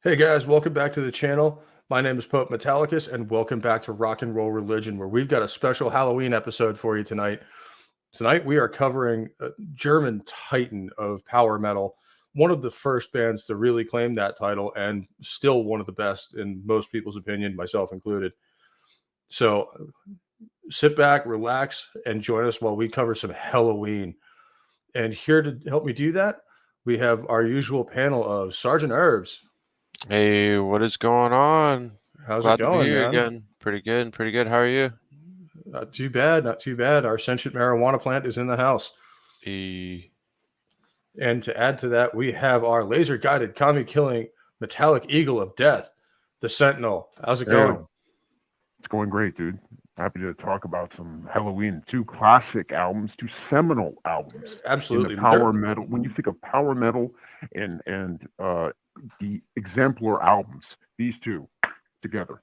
Hey guys, welcome back to the channel. My name is Pope Metallicus, and welcome back to Rock and Roll Religion, where we've got a special Halloween episode for you tonight. Tonight we are covering a German titan of power metal, one of the first bands to really claim that title, and still one of the best in most people's opinion, myself included. So sit back, relax, and join us while we cover some Helloween. And here to help me do that, we have our usual panel of Sergeant Herbs. Hey, what is going on? How's it Glad to be going, here man? again. Pretty good, pretty good. How are you? Not too bad, not too bad. Our sentient marijuana plant is in the house. E And to add to that, we have our laser guided commie killing metallic eagle of death, the Sentinel. How's it going? It's going great, dude. Happy to talk about some Helloween, two classic albums, two seminal albums Absolutely. in the power metal. When you think of power metal and the exemplar albums, these two together.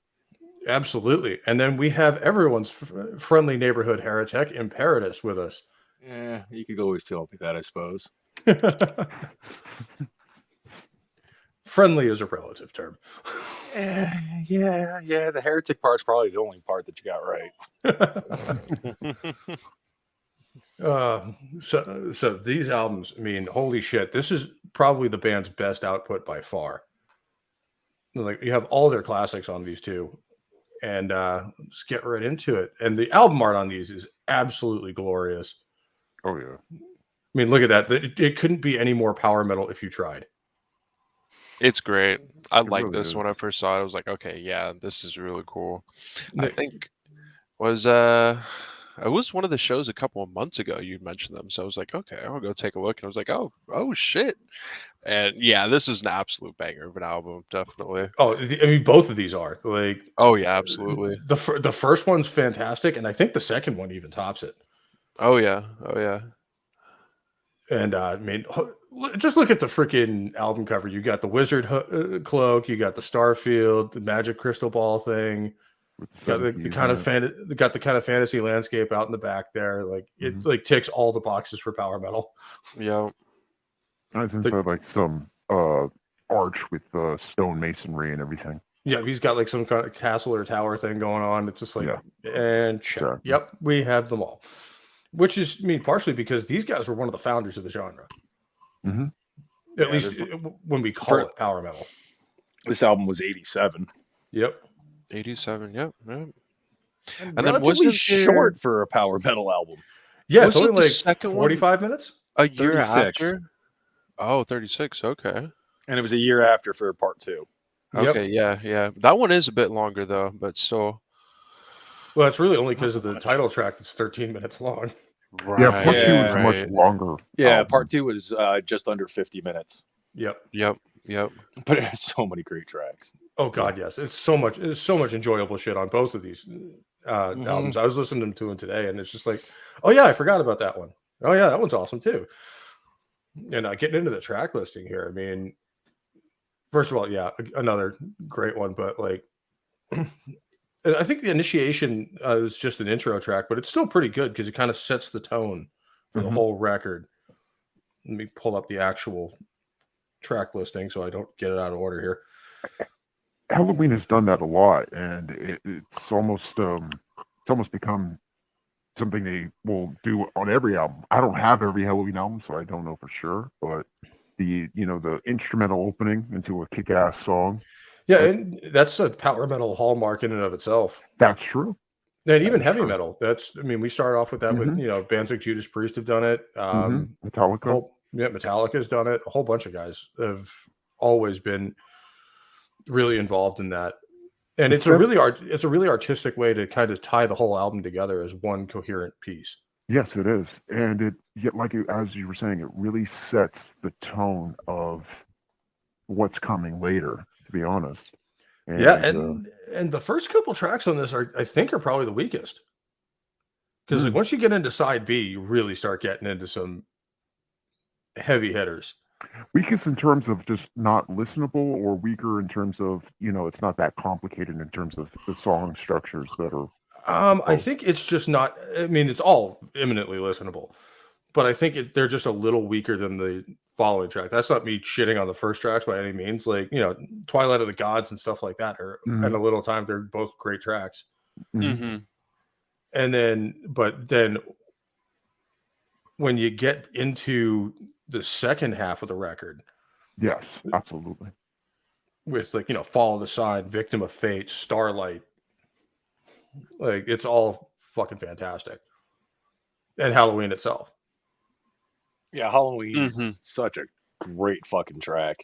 Absolutely. And then we have everyone's friendly neighborhood heretic, Imperatus, with us. Yeah, you could always tell me that, I suppose. Friendly is a relative term. Yeah. The heretic part's probably the only part that you got right. So these albums, I mean, holy shit, this is probably the band's best output by far. Like, you have all their classics on these two, and let's get right into it. And the album art on these is absolutely glorious. Oh yeah. I mean, look at that. It couldn't be any more power metal if you tried. It's great. I liked really this is. when I first saw it. I was like, okay, yeah, this is really cool. I Nick- think it was one of the shows a couple of months ago you mentioned them. So I was like, okay, I'll go take a look. And I was like, oh shit. And yeah, this is an absolute banger of an album, definitely. Oh, I mean, both of these are like. Oh yeah, absolutely. The first one's fantastic, and I think the second one even tops it. Oh yeah. And I mean, just look at the freaking album cover. You got the wizard cloak, you got the Starfield, the magic crystal ball thing. Got the kind of fantasy landscape out in the back there. Like it like ticks all the boxes for power metal. Yeah. Nice inside like some arch with stone masonry and everything. Yeah, he's got like some kind of castle or tower thing going on. It's just like, and check. Exactly. Yep, we have them all. Which is, I mean, partially because these guys were one of the founders of the genre. Mm-hmm. At least when we call it power metal. This album was 87. Yep. 87, yep. And then relatively wasn't short for a power metal album. Yeah, Was it's it only the like second one? 45 minutes. A year 36. after? Oh, 36, okay. And it was a year after for part 2. Yep. Okay, yeah. That one is a bit longer though, but still. Well, it's really only because of the title track that's 13 minutes long. Yeah, part two is Yeah. much longer. Yeah, album. part 2 was just under 50 minutes. Yep. Yep. But it has so many great tracks. Oh God, yes. It's so much enjoyable shit on both of these albums. I was listening to them today, and it's just like, oh yeah, I forgot about that one. Oh yeah, that one's awesome too. And getting into the track listing here, I mean, first of all, yeah, another great one, but like, I think the Initiation is just an intro track, but it's still pretty good because it kind of sets the tone for the whole record. Let me pull up the actual track listing so I don't get it out of order here. Helloween has done that a lot, and it's almost become something they will do on every album. I don't have every Helloween album, so I don't know for sure, but the instrumental opening into a kick-ass song. Yeah, and that's a power metal hallmark in and of itself. That's true. And even heavy metal. We started off with that with, bands like Judas Priest have done it. Metallica. Metallica's done it. A whole bunch of guys have always been really involved in that. And it's a really artistic way to kind of tie the whole album together as one coherent piece. Yes, it is. And as you were saying, it really sets the tone of what's coming later, to be honest. And the first couple tracks on this I think are probably the weakest. Because like, once you get into side B, you really start getting into some heavy hitters. Weakest in terms of just not listenable, or weaker in terms of, it's not that complicated in terms of the song structures that are. I think it's just not. I mean, it's all eminently listenable, but I think they're just a little weaker than the following track. That's not me shitting on the first tracks by any means. Like, Twilight of the Gods and stuff like that are and A Little Time, they're both great tracks. Mm-hmm. And but then when you get into the second half of the record, Yes, absolutely. with like, Follow the Sign, Victim of Fate, Starlight, like it's all fucking fantastic. And Halloween itself. Yeah, Halloween Mhm. is such a great fucking track.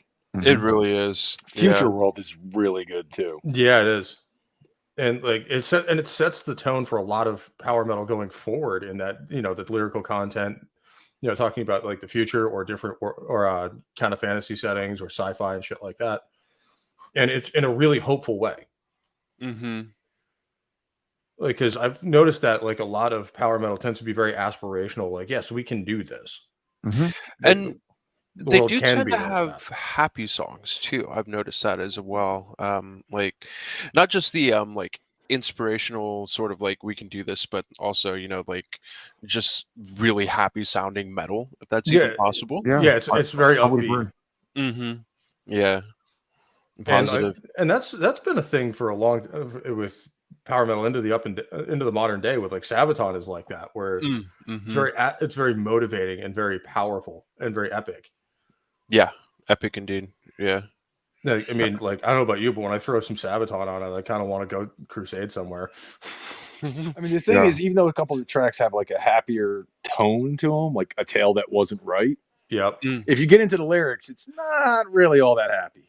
It really is. Future Yeah. World is really good too. Yeah, it is. And like it sets the tone for a lot of power metal going forward in that, the lyrical content, talking about like the future or different or kind of fantasy settings or sci-fi and shit like that. And it's in a really hopeful way. Mm-hmm. Like, because I've noticed that like a lot of power metal tends to be very aspirational. Like, yes, we can do this. Like, And the they world do can tend be to like have that. happy songs too. I've noticed that as well. Like not just the like inspirational sort of like we can do this, but also like just really happy sounding metal, if that's even Yeah, possible. yeah, it's very I would upbeat. agree. Mm-hmm. Yeah. And Positive. and that's been a thing for a long with power metal into the modern day with like Sabaton is like that, where Mm-hmm. it's very motivating and very powerful and very epic. Yeah. Epic indeed. Yeah. Like, I mean, like I don't know about you, but when I throw some Sabaton on it, I kind of want to go crusade somewhere. I mean, the thing Yeah. is, even though a couple of the tracks have like a happier tone to them, like A Tale That Wasn't Right, Yep. if you get into the lyrics, it's not really all that happy.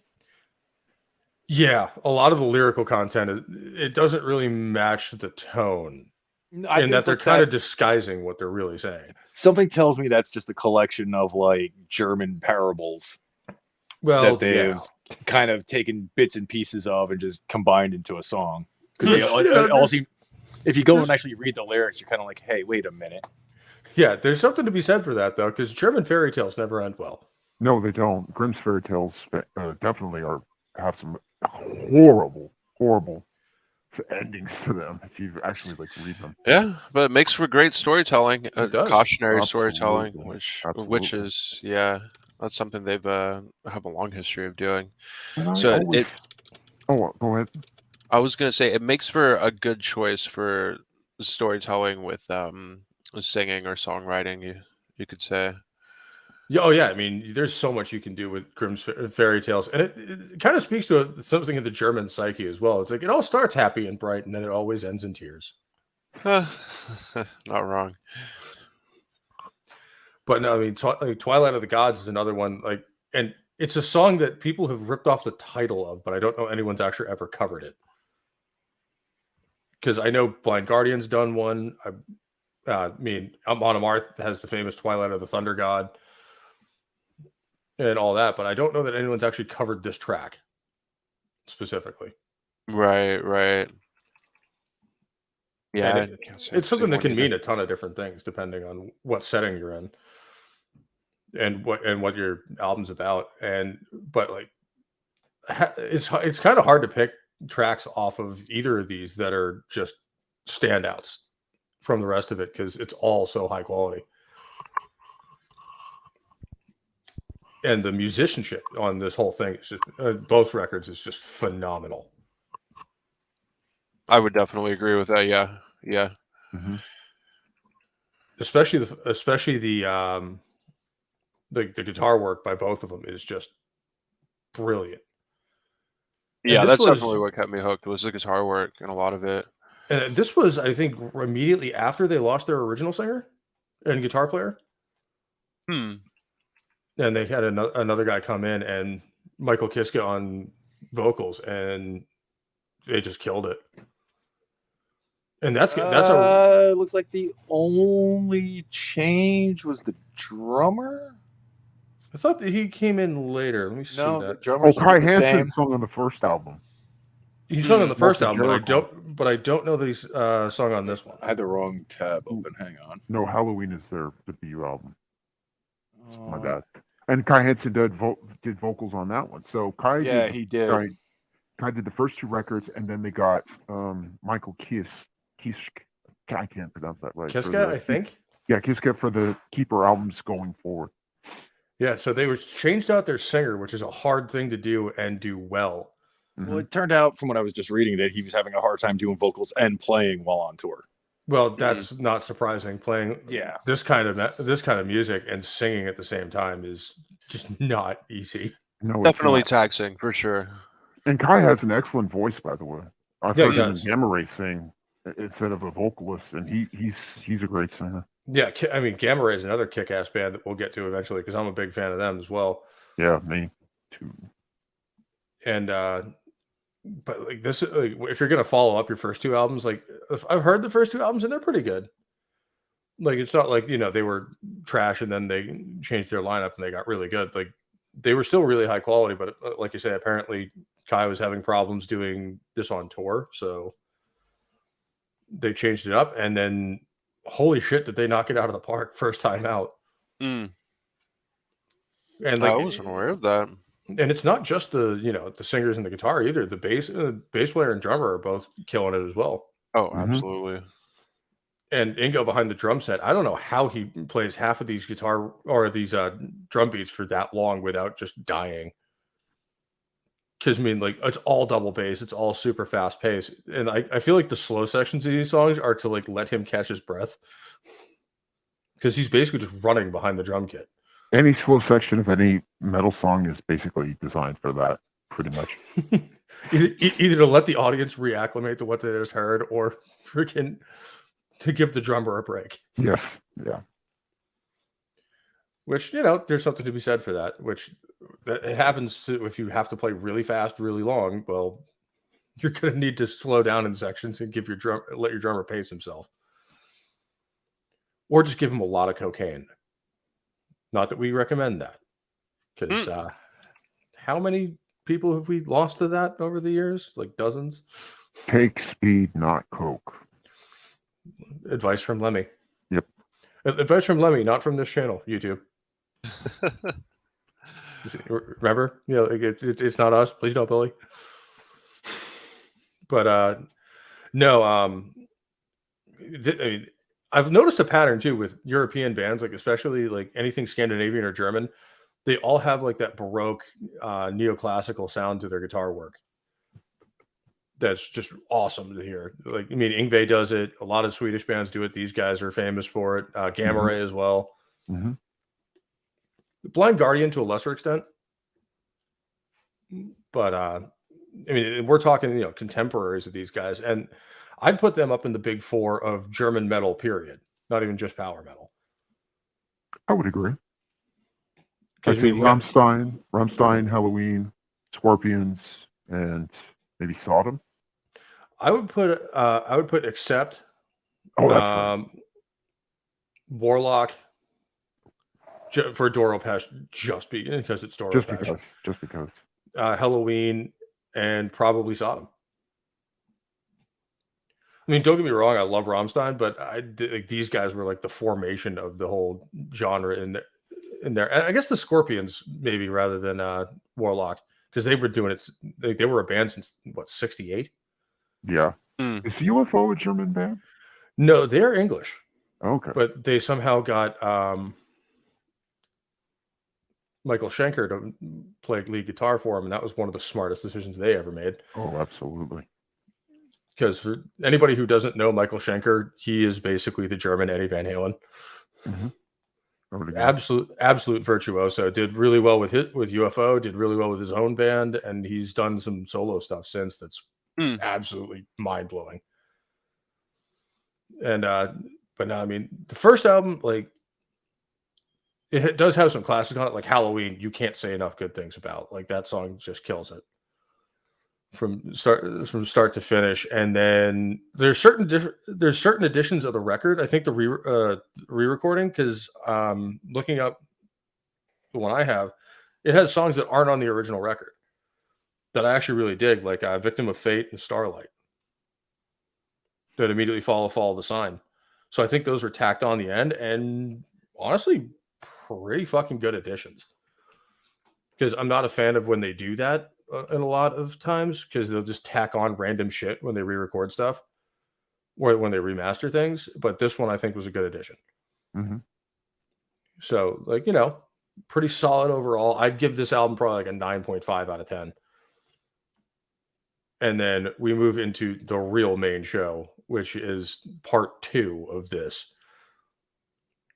Yeah, a lot of the lyrical content it doesn't really match the tone, I in think that they're that kind of disguising what they're really saying. something tells me that's just a collection of like German parables Well, that they've kind of taken bits and pieces of and just combined into a song. Because if you go and actually read the lyrics, you're kind of like, hey, wait a minute. Yeah, there's something to be said for that though, because German fairy tales never end well. No, they don't. Grimm's fairy tales definitely have some horrible endings to them if you actually like read them. Yeah, but it makes for great storytelling, It does. cautionary Absolutely. storytelling, which Absolutely. is that's something they've have a long history of doing. And I So always... Oh, go ahead. I was gonna say it makes for a good choice for storytelling with singing or songwriting. You could say. Yeah, oh yeah, I mean, there's so much you can do with Grimm's fairy tales, and it kind of speaks to something of the German psyche as well. It's like it all starts happy and bright, and then it always ends in tears. Not wrong. But no, I mean, Twilight of the Gods is another one. Like, and it's a song that people have ripped off the title of, but I don't know anyone's actually ever covered it. Because I know Blind Guardian's done one. I mean, Amon Amarth has the famous Twilight of the Thunder God and all that, but I don't know that anyone's actually covered this track specifically. Right. Yeah, And it's something that can mean a ton of different things depending on what setting you're in and what your album's about. But like, it's kind of hard to pick tracks off of either of these that are just standouts from the rest of it because it's all so high quality. And the musicianship on this whole thing is just both records is just phenomenal. I would definitely agree with that. Yeah. Mm-hmm. Especially the guitar work by both of them is just brilliant. Yeah, that's definitely what kept me hooked was the guitar work and a lot of it. And this was, I think, immediately after they lost their original singer and guitar player. And they had another guy come in and Michael Kiske on vocals, and they just killed it. And that's it looks like the only change was the drummer. I thought that he came in later. Let me see that. The drummer. Kai Hansen sung on the first album. He sung on the first That's album, Jericho. but I don't know that he's sung on this one. I had the wrong tab open. Hang on. No, Helloween is their debut album. My bad. And Kai Hansen did vocals on that one. So Kai, he did. Kai did the first two records, and then they got Michael Kiske. I can't pronounce that right. Kiske, I think. Yeah, Kiske for the Keeper albums going forward. Yeah, so they changed out their singer, which is a hard thing to do and do well. Well, it turned out from what I was just reading that he was having a hard time doing vocals and playing while on tour. Well, that's not surprising. Playing Yeah. this kind of music and singing at the same time is just not easy. No, it's Definitely not. taxing for sure. And Kai has an excellent voice, by the way. I've Yeah, heard he him in does. Gamma Ray sing instead of a vocalist, and he's a great singer. Yeah, I mean, Gamma Ray is another kick-ass band that we'll get to eventually because I'm a big fan of them as well. Yeah, me too. And but like this, if you're gonna follow up your first two albums, like I've heard the first two albums and they're pretty good. Like it's not like they were trash and then they changed their lineup and they got really good. Like they were still really high quality, but like you say, apparently Kai was having problems doing this on tour, so they changed it up. And then, holy shit, did they knock it out of the park first time out? Mm. And like I wasn't aware of that. And it's not just the the singers and the guitar either. The bass player and drummer are both killing it as well. Oh, absolutely. And Ingo behind the drum set, I don't know how he plays half of these guitar or these drum beats for that long without just dying. Because I mean, like it's all double bass, it's all super fast pace, and I feel like the slow sections of these songs are to like let him catch his breath, because he's basically just running behind the drum kit. Any slow section of any metal song is basically designed for that, pretty much. either to let the audience reacclimate to what they just heard, or freaking to give the drummer a break. Yes, yeah. Which there's something to be said for that. Which it happens if you have to play really fast, really long. Well, you're going to need to slow down in sections and let your drummer pace himself, or just give him a lot of cocaine. Not that we recommend that, because how many people have we lost to that over the years? Like dozens. Take speed, not coke. Advice from Lemmy. Yep. Advice from Lemmy, not from this channel, YouTube. Remember? It's not us. Please don't bully. But no. I mean, I've noticed a pattern too with European bands, like especially like anything Scandinavian or German. They all have like that Baroque, neoclassical sound to their guitar work. That's just awesome to hear. Like, I mean, Yngwie does it. A lot of Swedish bands do it. These guys are famous for it. Gamma Ray as well. Mm-hmm. Blind Guardian to a lesser extent. But, I mean, we're talking, contemporaries of these guys. And I'd put them up in the big four of German metal, period. Not even just power metal. I would agree. I Because think Rammstein, Helloween, Scorpions, and maybe Sodom. I would put Accept, Oh, that's right. Warlock for Doro Pesh, just because it's Doro Pesh. Just because. Helloween and probably Sodom. I mean, don't get me wrong, I love Rammstein, but these guys were like the formation of the whole genre in there. And I guess the Scorpions maybe rather than Warlock, because they were doing it. They were a band since what, 68? Yeah. Is UFO a German band? No, they're English. Okay. But they somehow got Michael Schenker to play lead guitar for him, and that was one of the smartest decisions they ever made. Oh, absolutely. Because for anybody who doesn't know Michael Schenker, he is basically the German Eddie Van Halen. Absolute virtuoso. Did really well with UFO. Did really well with his own band, and he's done some solo stuff since. That's absolutely mind blowing. And but no, I mean, the first album, like, it does have some classics on it, like Helloween. You can't say enough good things about. Like, that song just kills it from start to finish. And then there's certain editions of the record. I think the re-recording, because looking up the one I have, it has songs that aren't on the original record that I actually really dig, like Victim of Fate and Starlight, that immediately follow the sign. So I think those were tacked on the end, and honestly, pretty fucking good additions. Because I'm not a fan of when they do that in a lot of times, because they'll just tack on random shit when they re-record stuff or when they remaster things. But this one I think was a good addition. So, like, pretty solid overall. I'd give this album probably like a 9.5 out of 10. And then we move into the real main show, which is part 2 of this.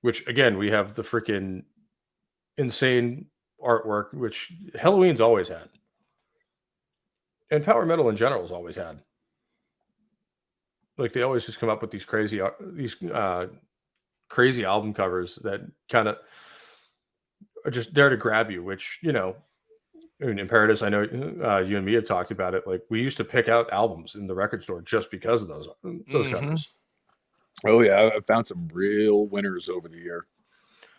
Which, again, we have the freaking insane artwork, which Helloween's always had. And power metal in general has always had. Like, they always just come up with these crazy album covers that kind of are just there to grab you, which, you know, I mean, in Paradise, I know you and me have talked about it. Like, we used to pick out albums in the record store just because of those covers. Oh yeah, I've found some real winners over the year.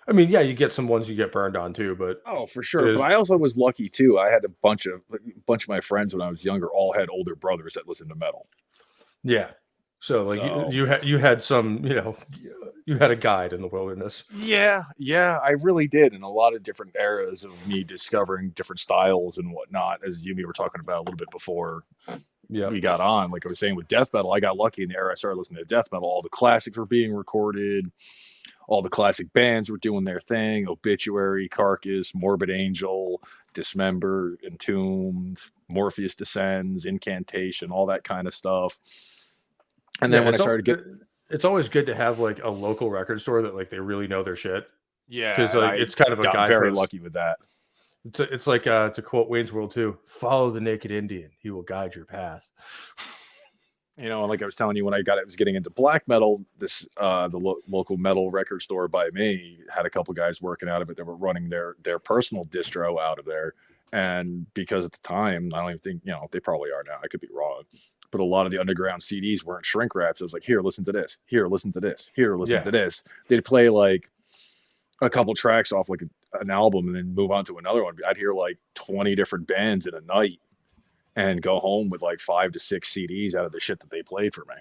I mean, yeah, you get some ones you get burned on too, but Oh, for sure. But I also was lucky too. I had a bunch of my friends when I was younger all had older brothers that listened to metal. yeah. So like you had some, you know, you had a guide in the wilderness. Yeah, I really did, in a lot of different eras of me discovering different styles and whatnot. As you and me were talking about a little bit before we got on, like I was saying with death metal, I got lucky in the era I started listening to death metal. All the classics were being recorded. All the classic bands were doing their thing: Obituary, Carcass, Morbid Angel, Dismember, Entombed, Morpheus Descends, Incantation, all that kind of stuff. And then when I started getting, it's always good to have like a local record store that like they really know their shit. Yeah, because like it's kind of a guy. Very lucky with that. It's like to quote Wayne's World 2, follow the naked Indian; he will guide your path. You know, and like I was telling you, when I was getting into black metal, this the local metal record store by me had a couple guys working out of it that were running their personal distro out of there. And because at the time, I don't even think, you know, they probably are now. I could be wrong, but a lot of the underground CDs weren't shrink wraps. It was like, here, listen to this. Here, listen to this. Here, listen to this. They'd play like a couple tracks off like an album and then move on to another one. I'd hear like 20 different bands in a night and go home with like 5 to 6 CDs out of the shit that they played for me.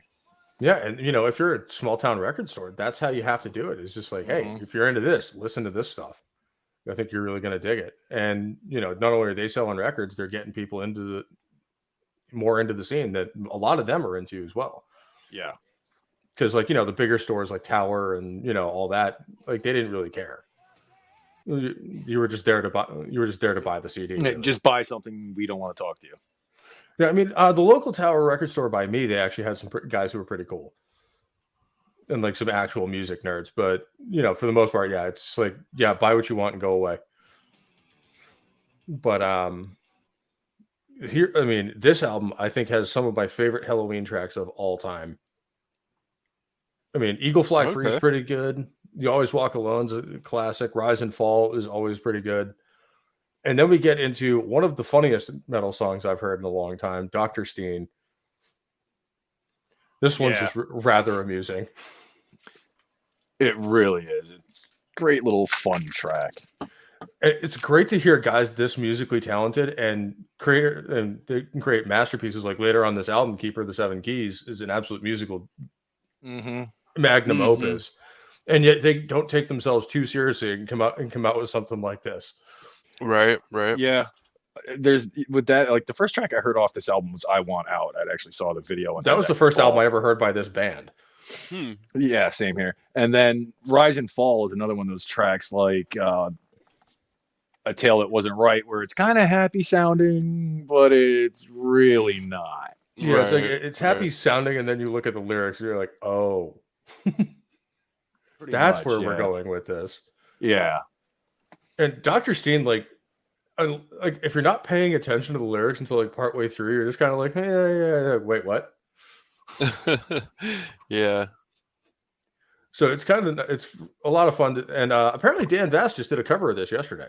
Yeah, and you know, if you're a small town record store, that's how you have to do it. It's just like, hey, if you're into this, listen to this stuff. I think you're really going to dig it. And you know, not only are they selling records, they're getting people into the scene that a lot of them are into as well. Yeah, because like, you know, the bigger stores like Tower and, you know, all that, like they didn't really care. You were just there to buy. You were just there to buy the CD. Really. Just buy something. We don't want to talk to you. Yeah, I mean, the local Tower record store by me, they actually had some guys who were pretty cool, and like some actual music nerds. But you know, for the most part, yeah, it's just like, yeah, buy what you want and go away. But here, I mean, this album I think has some of my favorite Helloween tracks of all time. I mean, Eagle Fly Free is pretty good. You Always Walk Alone's a classic. Rise and Fall is always pretty good. And then we get into one of the funniest metal songs I've heard in a long time, Dr. Steen. This one's just rather amusing. It really is. It's a great little fun track. It's great to hear guys this musically talented and they can create masterpieces. Like later on this album, Keeper of the Seven Keys is an absolute musical magnum opus. And yet they don't take themselves too seriously and come out with something like this. Right. Yeah. There's with that, like the first track I heard off this album was I Want Out. I actually saw the video. And that was the first album I ever heard by this band. Yeah, same here. And then Rise and Fall is another one of those tracks like A Tale That Wasn't Right, where it's kind of happy sounding, but it's really not. Yeah, it's like it's happy sounding, and then you look at the lyrics, and you're like, oh. That's where we're going with this. Yeah. And Dr. Steen, like if you're not paying attention to the lyrics until like partway through, you're just kind of like, yeah, wait, what? Yeah. So it's a lot of fun. And apparently Dan Vast just did a cover of this yesterday.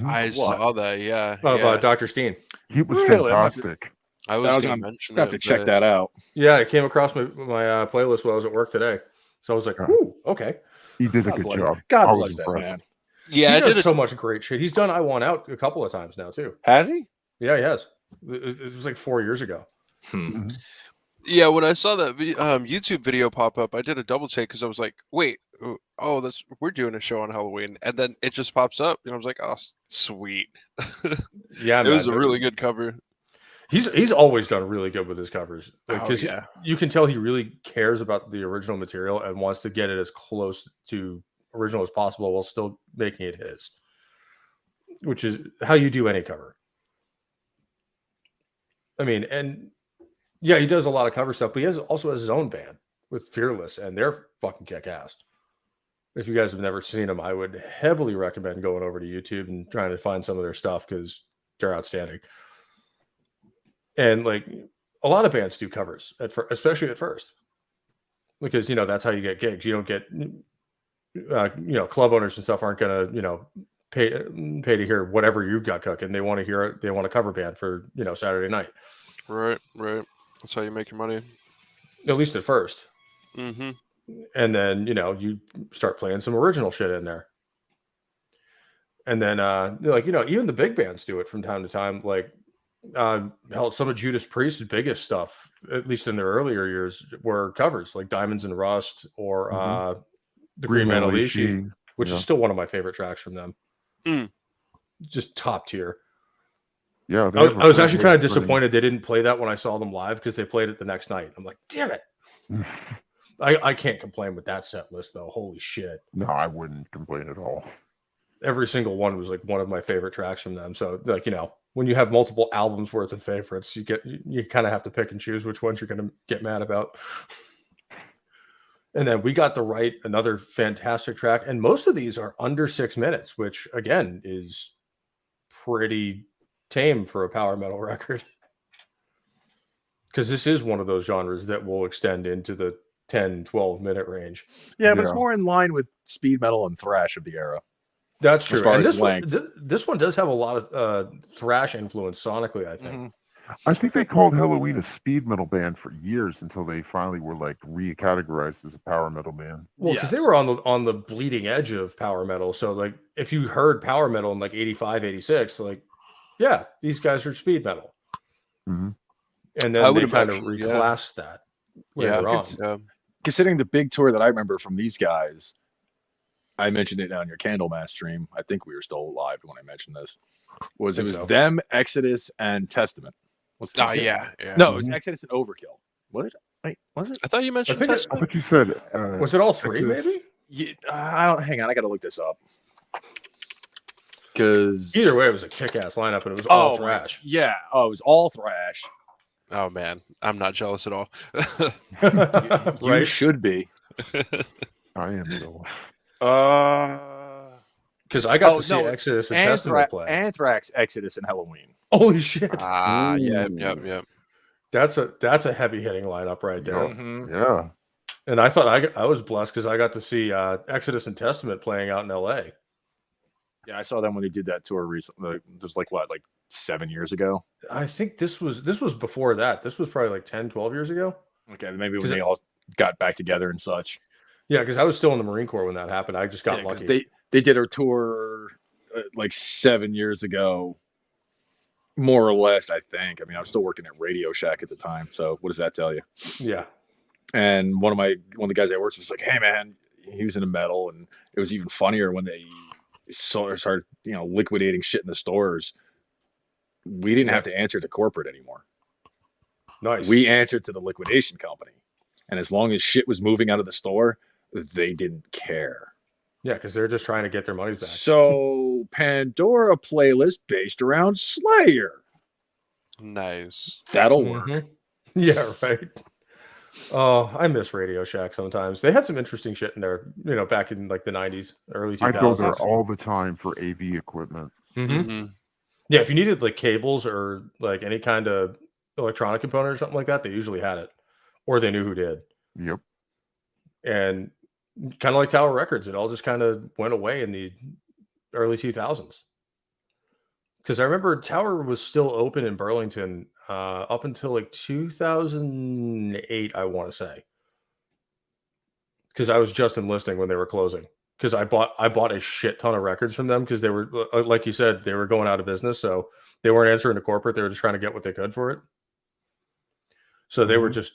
I saw that. Yeah. Of Dr. Steen. He was fantastic. I was going to mention have to check that out. Yeah, it came across my playlist while I was at work today. So I was like, ooh, okay. He did a good job. God bless that man. Yeah, he does so much great shit. He's done I Want Out a couple of times now too. Has he? Yeah, he has. It was like 4 years ago. Yeah, when I saw that YouTube video pop up, I did a double check because I was like, wait, we're doing a show on Helloween, and then it just pops up, and I was like, oh, sweet. Yeah, it was a really good cover. He's always done really good with his covers because you can tell he really cares about the original material and wants to get it as close to original as possible while still making it his. which is how you do any cover. I mean, and yeah, he does a lot of cover stuff, but he also has his own band with Fearless, and they're fucking kick ass. If you guys have never seen them, I would heavily recommend going over to YouTube and trying to find some of their stuff because they're outstanding. And like a lot of bands do covers, especially at first, because that's how you get gigs. You don't get, club owners and stuff aren't gonna, pay to hear whatever you've got cooking. They want to hear it. They want a cover band for Saturday night. Right. That's how you make your money. At least at first. Mm-hmm. And then, you start playing some original shit in there. And then, even the big bands do it from time to time. Like, hell, some of Judas Priest's biggest stuff, at least in their earlier years, were covers like Diamonds and Rust or the Green Man Alishi, which is still one of my favorite tracks from them. Just top tier. Yeah. I was actually kind of disappointed they didn't play that when I saw them live because they played it the next night. I'm like, damn it. I can't complain with that set list though. Holy shit. No, I wouldn't complain at all. Every single one was like one of my favorite tracks from them. So like, when you have multiple albums worth of favorites, you kind of have to pick and choose which ones you're going to get mad about. And then we got to write another fantastic track. And most of these are under 6 minutes, which again is pretty tame for a power metal record. Because this is one of those genres that will extend into the 10, 12-minute range. Yeah, but it's more in line with speed metal and thrash of the era. That's true. As far And as this one does have a lot of thrash influence sonically, I think. Mm-hmm. I think they called Helloween a speed metal band for years until they finally were like recategorized as a power metal band. Well, because they were on the bleeding edge of power metal. So like if you heard power metal in like 85, 86, like, yeah, these guys are speed metal. Mm-hmm. And then they kind of reclassed that later on. Considering the big tour that I remember from these guys, I mentioned it on your Candlemass stream. I think we were still alive when I mentioned this. It was them, Exodus, and Testament. Yeah. No, it was Exodus and Overkill. Was it? I thought you mentioned Testament. I thought you said. Was it all three, maybe? Yeah, hang on. I got to look this up. Because either way, it was a kick-ass lineup, and it was all thrash. Yeah. Oh, it was all thrash. Oh man, I'm not jealous at all. You should be. I am jealous. Because I got to see Exodus and Testament play. Anthrax, Exodus, and Helloween. Holy shit! Yep. That's a heavy hitting lineup right there. Mm-hmm. Yeah. And I thought I was blessed because I got to see Exodus and Testament playing out in L.A. Yeah, I saw them when they did that tour recently. Just like 7 years ago? I think this was before that. This was probably like 10, 12 years ago. Okay, maybe when they all got back together and such. Yeah, because I was still in the Marine Corps when that happened. I just got lucky. They did a tour like 7 years ago, more or less, I think. I mean, I was still working at Radio Shack at the time. So what does that tell you? Yeah. And one of the guys I worked with was like, hey, man, he was into metal. And it was even funnier when they started, liquidating shit in the stores. We didn't have to answer to corporate anymore. Nice. We answered to the liquidation company. And as long as shit was moving out of the store, they didn't care. Yeah, because they're just trying to get their money back. So Pandora playlist based around Slayer. Nice. That'll work. Yeah, right. Oh, I miss Radio Shack sometimes. They had some interesting shit in there, back in like the 90s, early 2000s. I go there all the time for AV equipment. Yeah, if you needed like cables or like any kind of electronic component or something like that, they usually had it. Or they knew who did. Yep. And kind of like Tower Records, it all just kind of went away in the early 2000s. Because I remember Tower was still open in Burlington up until like 2008, I want to say. Because I was just enlisting when they were closing. Because I bought a shit ton of records from them because they were, like you said, they were going out of business. So they weren't answering to corporate. They were just trying to get what they could for it. So they were just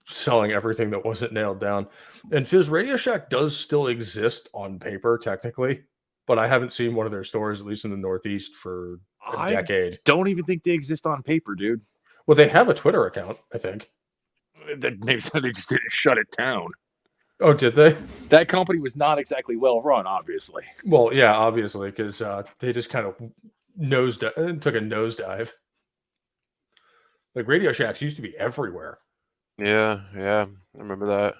selling everything that wasn't nailed down. And Fizz Radio Shack does still exist on paper, technically. But I haven't seen one of their stores, at least in the Northeast, for a decade. Don't even think they exist on paper, dude. Well, they have a Twitter account, I think. Maybe they just didn't shut it down. Oh, did they? That company was not exactly well run, obviously. Well, yeah, obviously, because they just kind of took a nosedive. Like Radio Shacks used to be everywhere. Yeah, I remember that.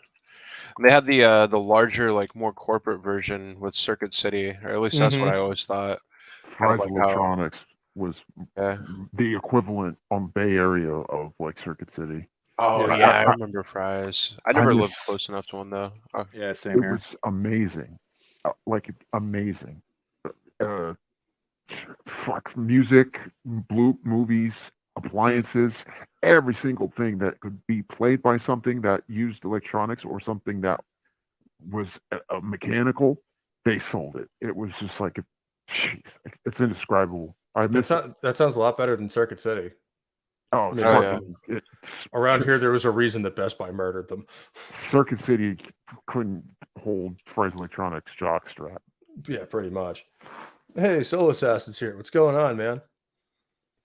And they had the larger, like more corporate version with Circuit City, or at least that's what I always thought. Fry's like how- Electronics was Yeah. the equivalent on Bay Area of like Circuit City. Oh Yeah, yeah, I remember Fry's. I never lived miss- close enough to one though. Oh, Yeah, same It here. was amazing, like amazing. Fuck music, movies, appliances, every single thing that could be played by something that used electronics or something that was a mechanical, they sold it. It was just like, jeez, it's indescribable. I miss it. That sounds a lot better than Circuit City. Oh, mean, fucking, Around here, there was a reason that Best Buy murdered them. Circuit City couldn't hold Fry's Electronics jockstrap. Yeah, pretty much. Hey, Soul Assassin's here. What's going on, man?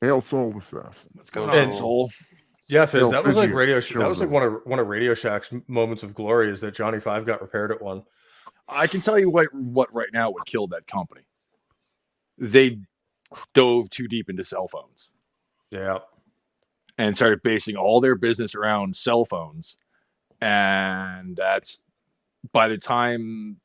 Hail Soul Assassin. What's going And- on, Soul? Yeah, Fizz, Yo, that was like Fizzy, that was like one of Radio Shack's moments of glory is that Johnny Five got repaired at one. I can tell you what right now would kill that company. They dove too deep into cell phones Yeah. and started basing all their business around cell phones. And that's by the time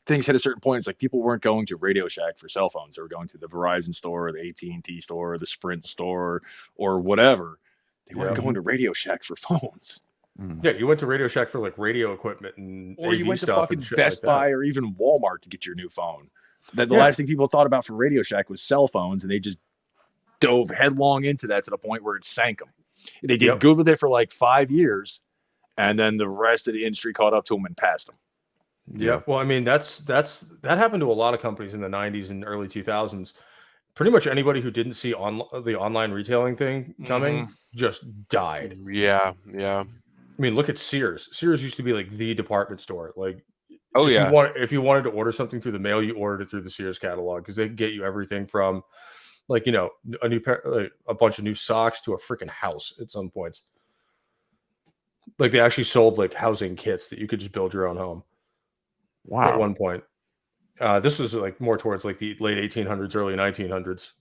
things hit a certain point, it's like people weren't going to Radio Shack for cell phones. They were going to the Verizon store, or the AT&T store, or the Sprint store, or whatever. They weren't going to Radio Shack for phones. Yeah, you went to Radio Shack for like radio equipment and Or AV you went to stuff fucking and shit Best like that. Buy or even Walmart to get your new phone. The Yeah. last thing people thought about for Radio Shack was cell phones, and they just dove headlong into that to the point where it sank them. They did Yep. good with it for like 5 years, and then the rest of the industry caught up to them and passed them. Yeah. Well, I mean, that happened to a lot of companies in the 90s and early 2000s. Pretty much anybody who didn't see the online retailing thing coming just died. yeah. I mean, look at Sears. Sears used to be like the department store. Like, Oh if yeah. if you wanted to order something through the mail, you ordered it through the Sears catalog because they could get you everything from, like, you know, a new pair, like, a bunch of new socks to a freaking house at some points. Like, they actually sold like housing kits that you could just build your own home. Wow. At one point. This was like more towards like the late 1800s, early 1900s.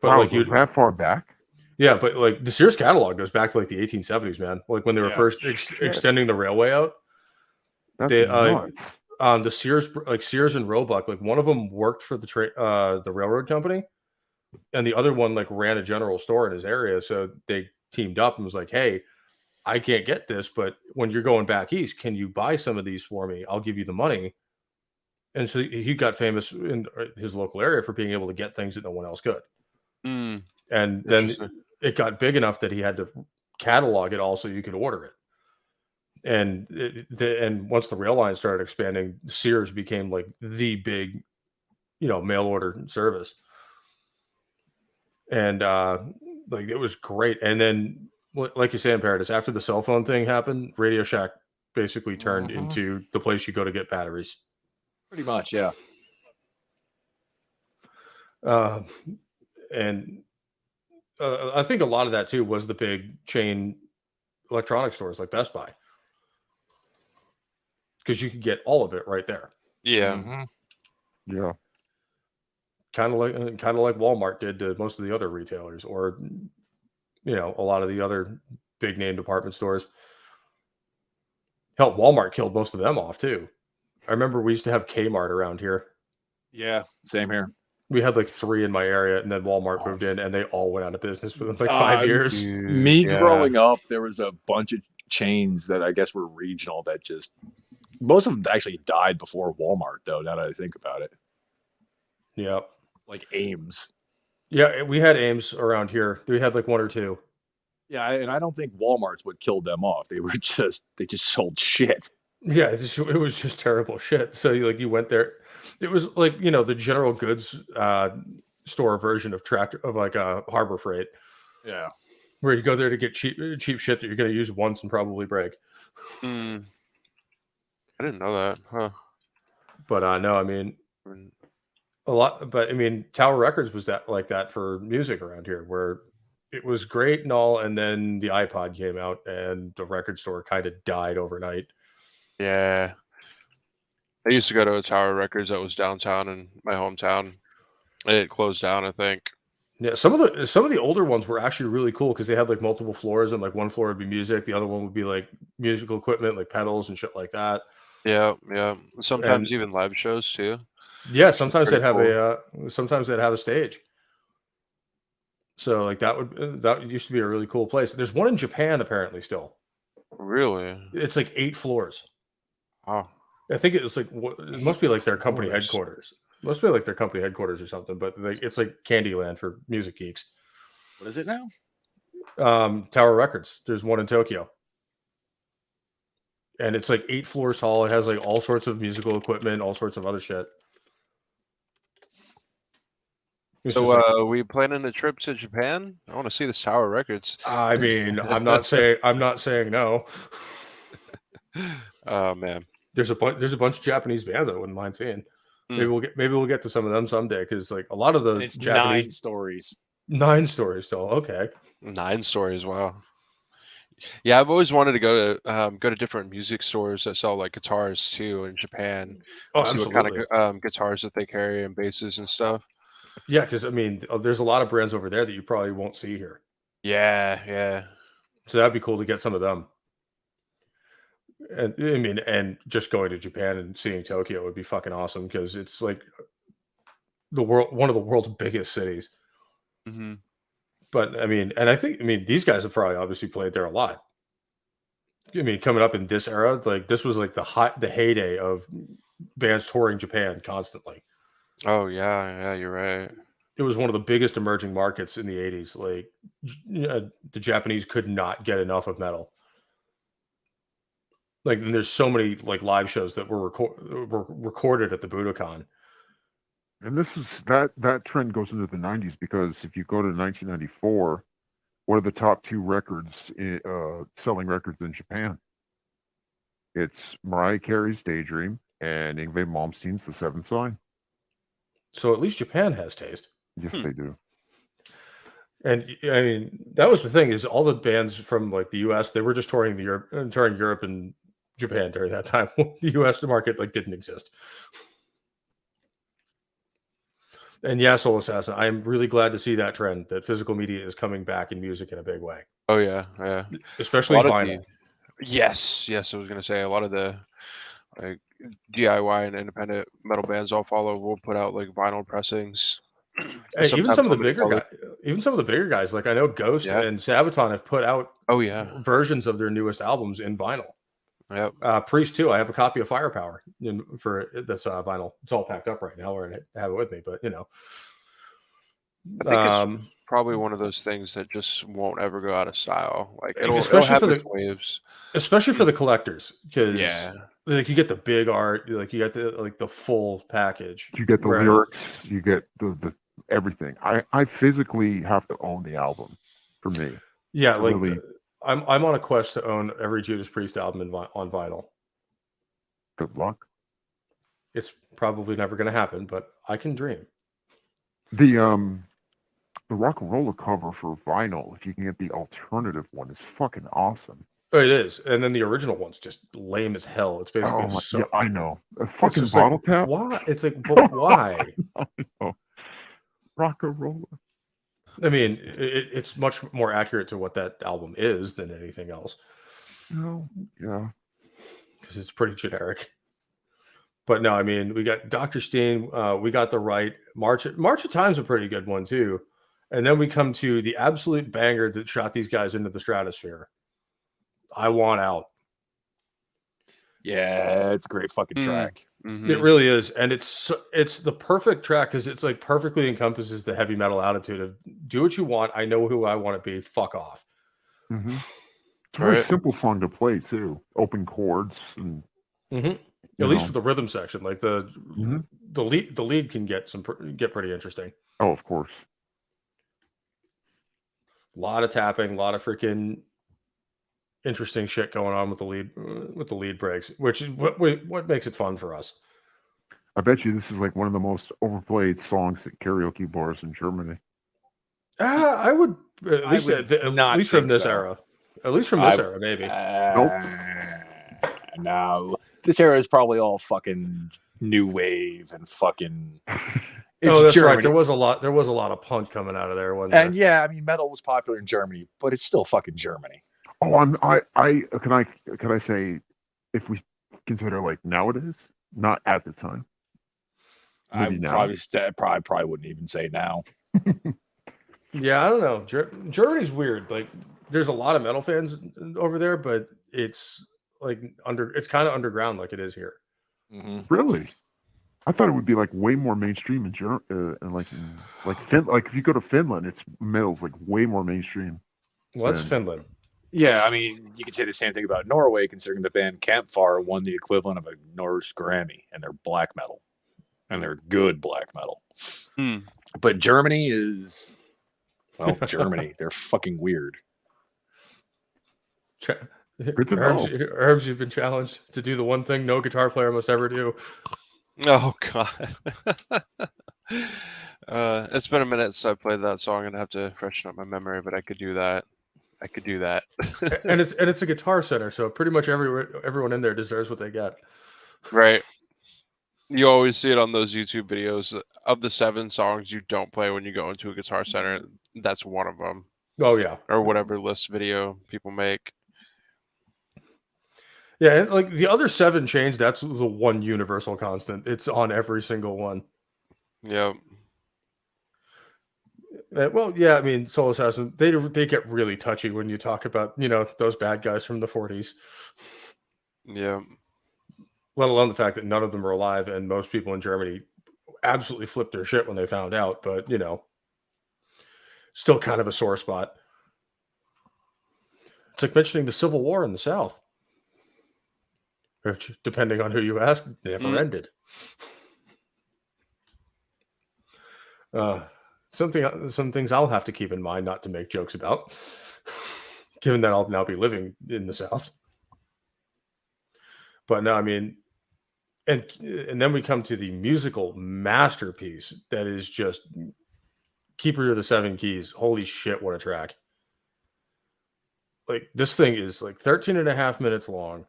But Wow, like was that far back? yeah, but like the Sears catalog goes back to like the 1870s, man. Like when they were Yeah. first Shit. extending the railway out. That's They, nuts. The Sears and Roebuck, like one of them worked for the railroad company, and the other one like ran a general store in his area. So they teamed up and was like, "Hey, I can't get this, but when you're going back east, can you buy some of these for me? I'll give you the money." And so he got famous in his local area for being able to get things that no one else could. Mm, And then interesting. it got big enough that he had to catalog it all so you could order it. And and once the rail line started expanding, Sears became like the big, you know, mail order service. And like it was great. And then, like you say in Paradise, after the cell phone thing happened, Radio Shack basically turned into the place you go to get batteries. Pretty much, yeah. And I think a lot of that too was the big chain electronic stores like Best Buy, because you could get all of it right there. Yeah. Yeah. Kind of like Walmart did to most of the other retailers, or you know, a lot of the other big name department stores. Hell, Walmart killed most of them off too. I remember we used to have Kmart around here. Yeah, same here. We had like 3 in my area, and then Walmart moved in, and they all went out of business within like 5 years. Me Yeah. growing up, there was a bunch of chains that I guess were regional that just most of them actually died before Walmart, though. Now that I think about it, Yeah, like Ames. yeah, we had Ames around here. We had like 1 or 2. Yeah, and I don't think Walmart's what killed them off. They just sold shit. Yeah, it was just terrible shit. So you went there, it was like, you know, the general goods store version of like a Harbor Freight, Yeah. where you go there to get cheap shit that you're going to use once and probably break. I didn't know that. Huh. But no, I mean a lot. But I mean, Tower Records was like that for music around here, where it was great and all, and then the iPod came out and the record store kind of died overnight. Yeah. I used to go to a Tower Records that was downtown in my hometown. It closed down, I think. Yeah, some of the older ones were actually really cool because they had like multiple floors, and like one floor would be music, the other one would be like musical equipment, like pedals and shit like that. Yeah, yeah. And Sometimes even live shows too. yeah, Which is pretty cool. sometimes they'd have a stage. So like that used to be a really cool place. There's one in Japan apparently still. Really? It's like 8 floors. Wow. I think it's like it must be like their company Floors. headquarters. It must be like their company headquarters or something. But like it's like Candyland for music geeks. What is it now? Tower Records. There's one in Tokyo, and it's like 8 floors tall. It has like all sorts of musical equipment, all sorts of other shit. It's just like, So we planning a trip to Japan? I want to see this Tower Records. I mean, I'm not saying no. Oh man. There's a bunch of Japanese bands I wouldn't mind seeing. Mm. Maybe we'll get to some of them someday because like a lot of the And it's Japanese 9 stories. 9 stories still. Okay. 9 stories. Wow. Yeah, I've always wanted to go to different music stores that sell like guitars too in Japan. Oh, See what kind absolutely. of guitars that they carry and basses and stuff. Yeah, because I mean, there's a lot of brands over there that you probably won't see here. Yeah, yeah. So that'd be cool to get some of them. And I mean, and just going to Japan and seeing Tokyo would be fucking awesome because it's like one of the world's biggest cities. Hmm. But I mean, and I mean, these guys have probably obviously played there a lot. I mean, coming up in this era, like this was like the heyday of bands touring Japan constantly. Oh yeah, yeah. You're right. It was one of the biggest emerging markets in the 80s. Like the Japanese could not get enough of metal. Like, and there's so many like live shows that were recorded at the Budokan. And this is that trend goes into the 90s because if you go to 1994, what are the top 2 records selling records in Japan? It's Mariah Carey's Daydream and Yngwie Malmsteen's The Seventh Sign. So at least Japan has taste. Yes, they do. And I mean, that was the thing is all the bands from like the US, they were just touring Europe and Japan during that time. The US market like didn't exist. And yeah, Soul Assassin, I'm really glad to see that trend that physical media is coming back in music in a big way. Oh yeah, yeah. Especially vinyl. Yes, yes. I was gonna say a lot of the like DIY and independent metal bands I'll follow will put out like vinyl pressings. And even some of the bigger color. guys, like I know Ghost and Sabaton have put out versions of their newest albums in vinyl. Yep. Priest too. I have a copy of Firepower for this vinyl. It's all packed up right now, or I have it with me. But you know, I think it's probably one of those things that just won't ever go out of style. Like it'll have its waves, especially for the collectors, because like you get the big art, like you get the full package. You get the lyrics, you get the everything. I physically have to own the album for me. Yeah, like really, I'm on a quest to own every Judas Priest album on vinyl. Good luck. It's probably never going to happen, but I can dream. The Rock and Roller cover for vinyl, if you can get the alternative one, is fucking awesome. Oh, it is, and then the original one's just lame as hell. It's basically I know. A fucking bottle cap. Why? It's like, but why? I know. Rock and Roller. I mean, it's much more accurate to what that album is than anything else. No, yeah, because it's pretty generic. But no, I mean, we got Dr. Steen, we got the right March of Time's a pretty good one too, and then we come to the absolute banger that shot these guys into the stratosphere. I Want Out. Yeah, it's a great fucking track. Mm-hmm. It really is, and it's the perfect track because it's like perfectly encompasses the heavy metal attitude of do what you want. I know who I want to be. Fuck off. Mm-hmm. It's a very simple song to play too. Open chords and at least for the rhythm section, like the lead can get pretty interesting. Oh, of course. A lot of tapping, a lot of freaking interesting shit going on with the lead breaks, which is what makes it fun for us. I bet you this is like one of the most overplayed songs at karaoke bars in Germany. I would at least from this era. At least from this era, maybe. No. this era is probably all fucking new wave and fucking. It's Oh, that's right. Germany. There was a lot of punk coming out of there, wasn't there? And yeah, I mean, metal was popular in Germany, but it's still fucking Germany. Oh, can I say, if we consider like nowadays, not at the time. Maybe I now. probably wouldn't even say now. Yeah, I don't know. Germany's weird. Like, there's a lot of metal fans over there, but it's like it's kind of underground, like it is here. Mm-hmm. Really? I thought it would be like way more mainstream in Germany, and like if you go to Finland, it's metal's like way more mainstream. Well, that's Finland. Yeah, I mean, you could say the same thing about Norway, considering the band Campfire won the equivalent of a Norse Grammy, and they're black metal, and they're good black metal. But Germany is, well, Germany. They're fucking weird. Good to know. Herbs, you've been challenged to do the one thing no guitar player must ever do. Oh God. It's been a minute since I played that song, and I have to freshen up my memory, but I could do that. and it's a Guitar Center, so pretty much everyone in there deserves what they get. Right. You always see it on those YouTube videos of the 7 songs you don't play when you go into a Guitar Center. That's one of them. Oh yeah, or whatever list video people make. Yeah, and like the other 7 change, that's the one universal constant. It's on every single one. Yeah. Well, yeah, I mean, Soul Assassin, they get really touchy when you talk about, those bad guys from the 40s. Yeah. Let alone the fact that none of them are alive, and most people in Germany absolutely flipped their shit when they found out, but, still kind of a sore spot. It's like mentioning the Civil War in the South. Which, depending on who you ask, never ended. Some things I'll have to keep in mind not to make jokes about, given that I'll now be living in the South. But no, I mean, and then we come to the musical masterpiece that is just Keeper of the Seven Keys. Holy shit, what a track. Like, this thing is like 13 and a half minutes long,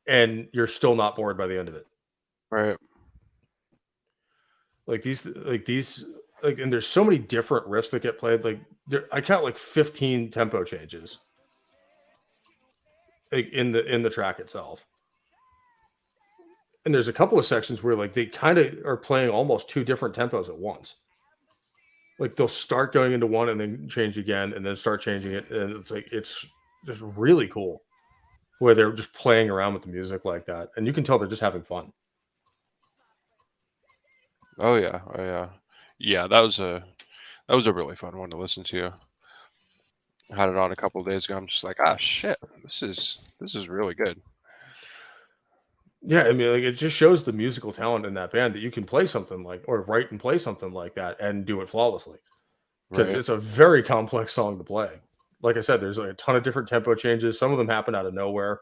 and you're still not bored by the end of it. Right. And there's so many different riffs that get played. Like, I count like 15 tempo changes, like, in the track itself. And there's a couple of sections where like they kind of are playing almost 2 different tempos at once. Like, they'll start going into one and then change again, and then start changing it, and it's just really cool where they're just playing around with the music like that, and you can tell they're just having fun. Oh yeah. Yeah, that was a really fun one to listen to. I had it on a couple of days ago. I'm just like, shit, this is really good. Yeah, I mean, like, it just shows the musical talent in that band that you can play something or write and play something like that and do it flawlessly. Because It's a very complex song to play. Like I said, there's like a ton of different tempo changes. Some of them happen out of nowhere.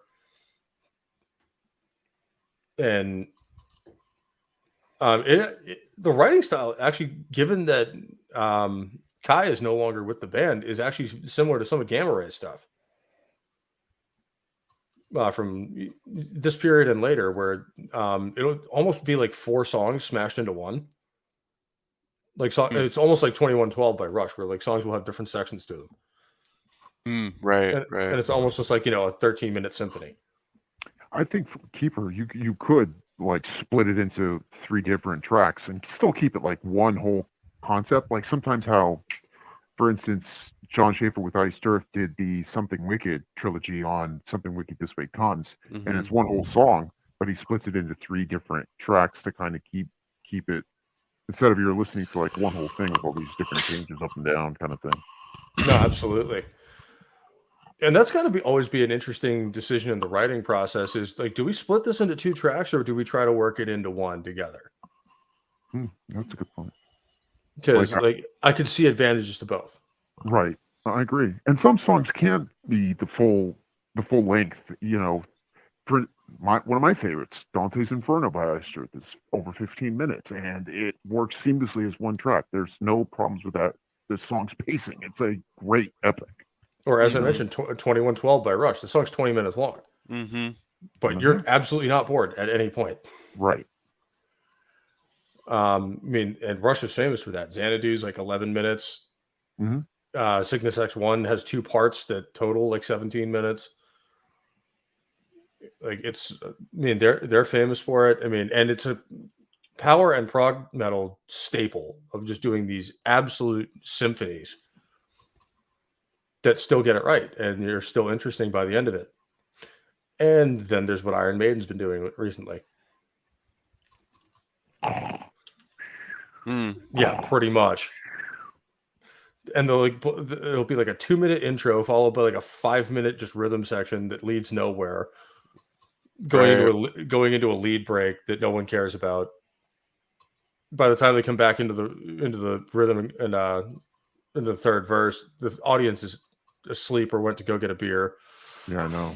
And the writing style, actually, given that Kai is no longer with the band, is actually similar to some of Gamma Ray's stuff. From this period and later, where it'll almost be like 4 songs smashed into one. Like, it's almost like 2112 by Rush, where like songs will have different sections to them. Right. And it's almost just like, a 13-minute symphony. I think for Keeper, you could like split it into 3 different tracks and still keep it like one whole concept. Like sometimes how, for instance, John Schaefer with Iced Earth did the Something Wicked trilogy on Something Wicked This Way Comes, and it's one whole song, but he splits it into 3 different tracks to kind of keep it, instead of you're listening to like one whole thing with all these different changes up and down kind of thing. No, absolutely. And that's got to always be an interesting decision in the writing process, is like, do we split this into 2 tracks, or do we try to work it into one together? That's a good point. Because I could see advantages to both. Right. I agree. And some songs can't be the full length, for one of my favorites, Dante's Inferno by Iced Earth, is over 15 minutes, and it works seamlessly as one track. There's no problems with that. The song's pacing. It's a great epic. Or as I mentioned, 2112 by Rush. The song's 20 minutes long. but you're absolutely not bored at any point. Right. I mean, and Rush is famous for that. Xanadu's like 11 minutes. Cygnus X1 has 2 parts that total like 17 minutes. Like it's, I mean, they're famous for it. I mean, and it's a power and prog metal staple of just doing these absolute symphonies that still get it right, and you're still interesting by the end of it. And then there's what Iron Maiden's been doing recently. Yeah, pretty much. And it'll be like a 2-minute intro followed by like a 5-minute just rhythm section that leads nowhere, going into a lead break that no one cares about. By the time they come back into the rhythm and into the third verse, the audience is asleep or went to go get a beer. Yeah, I know.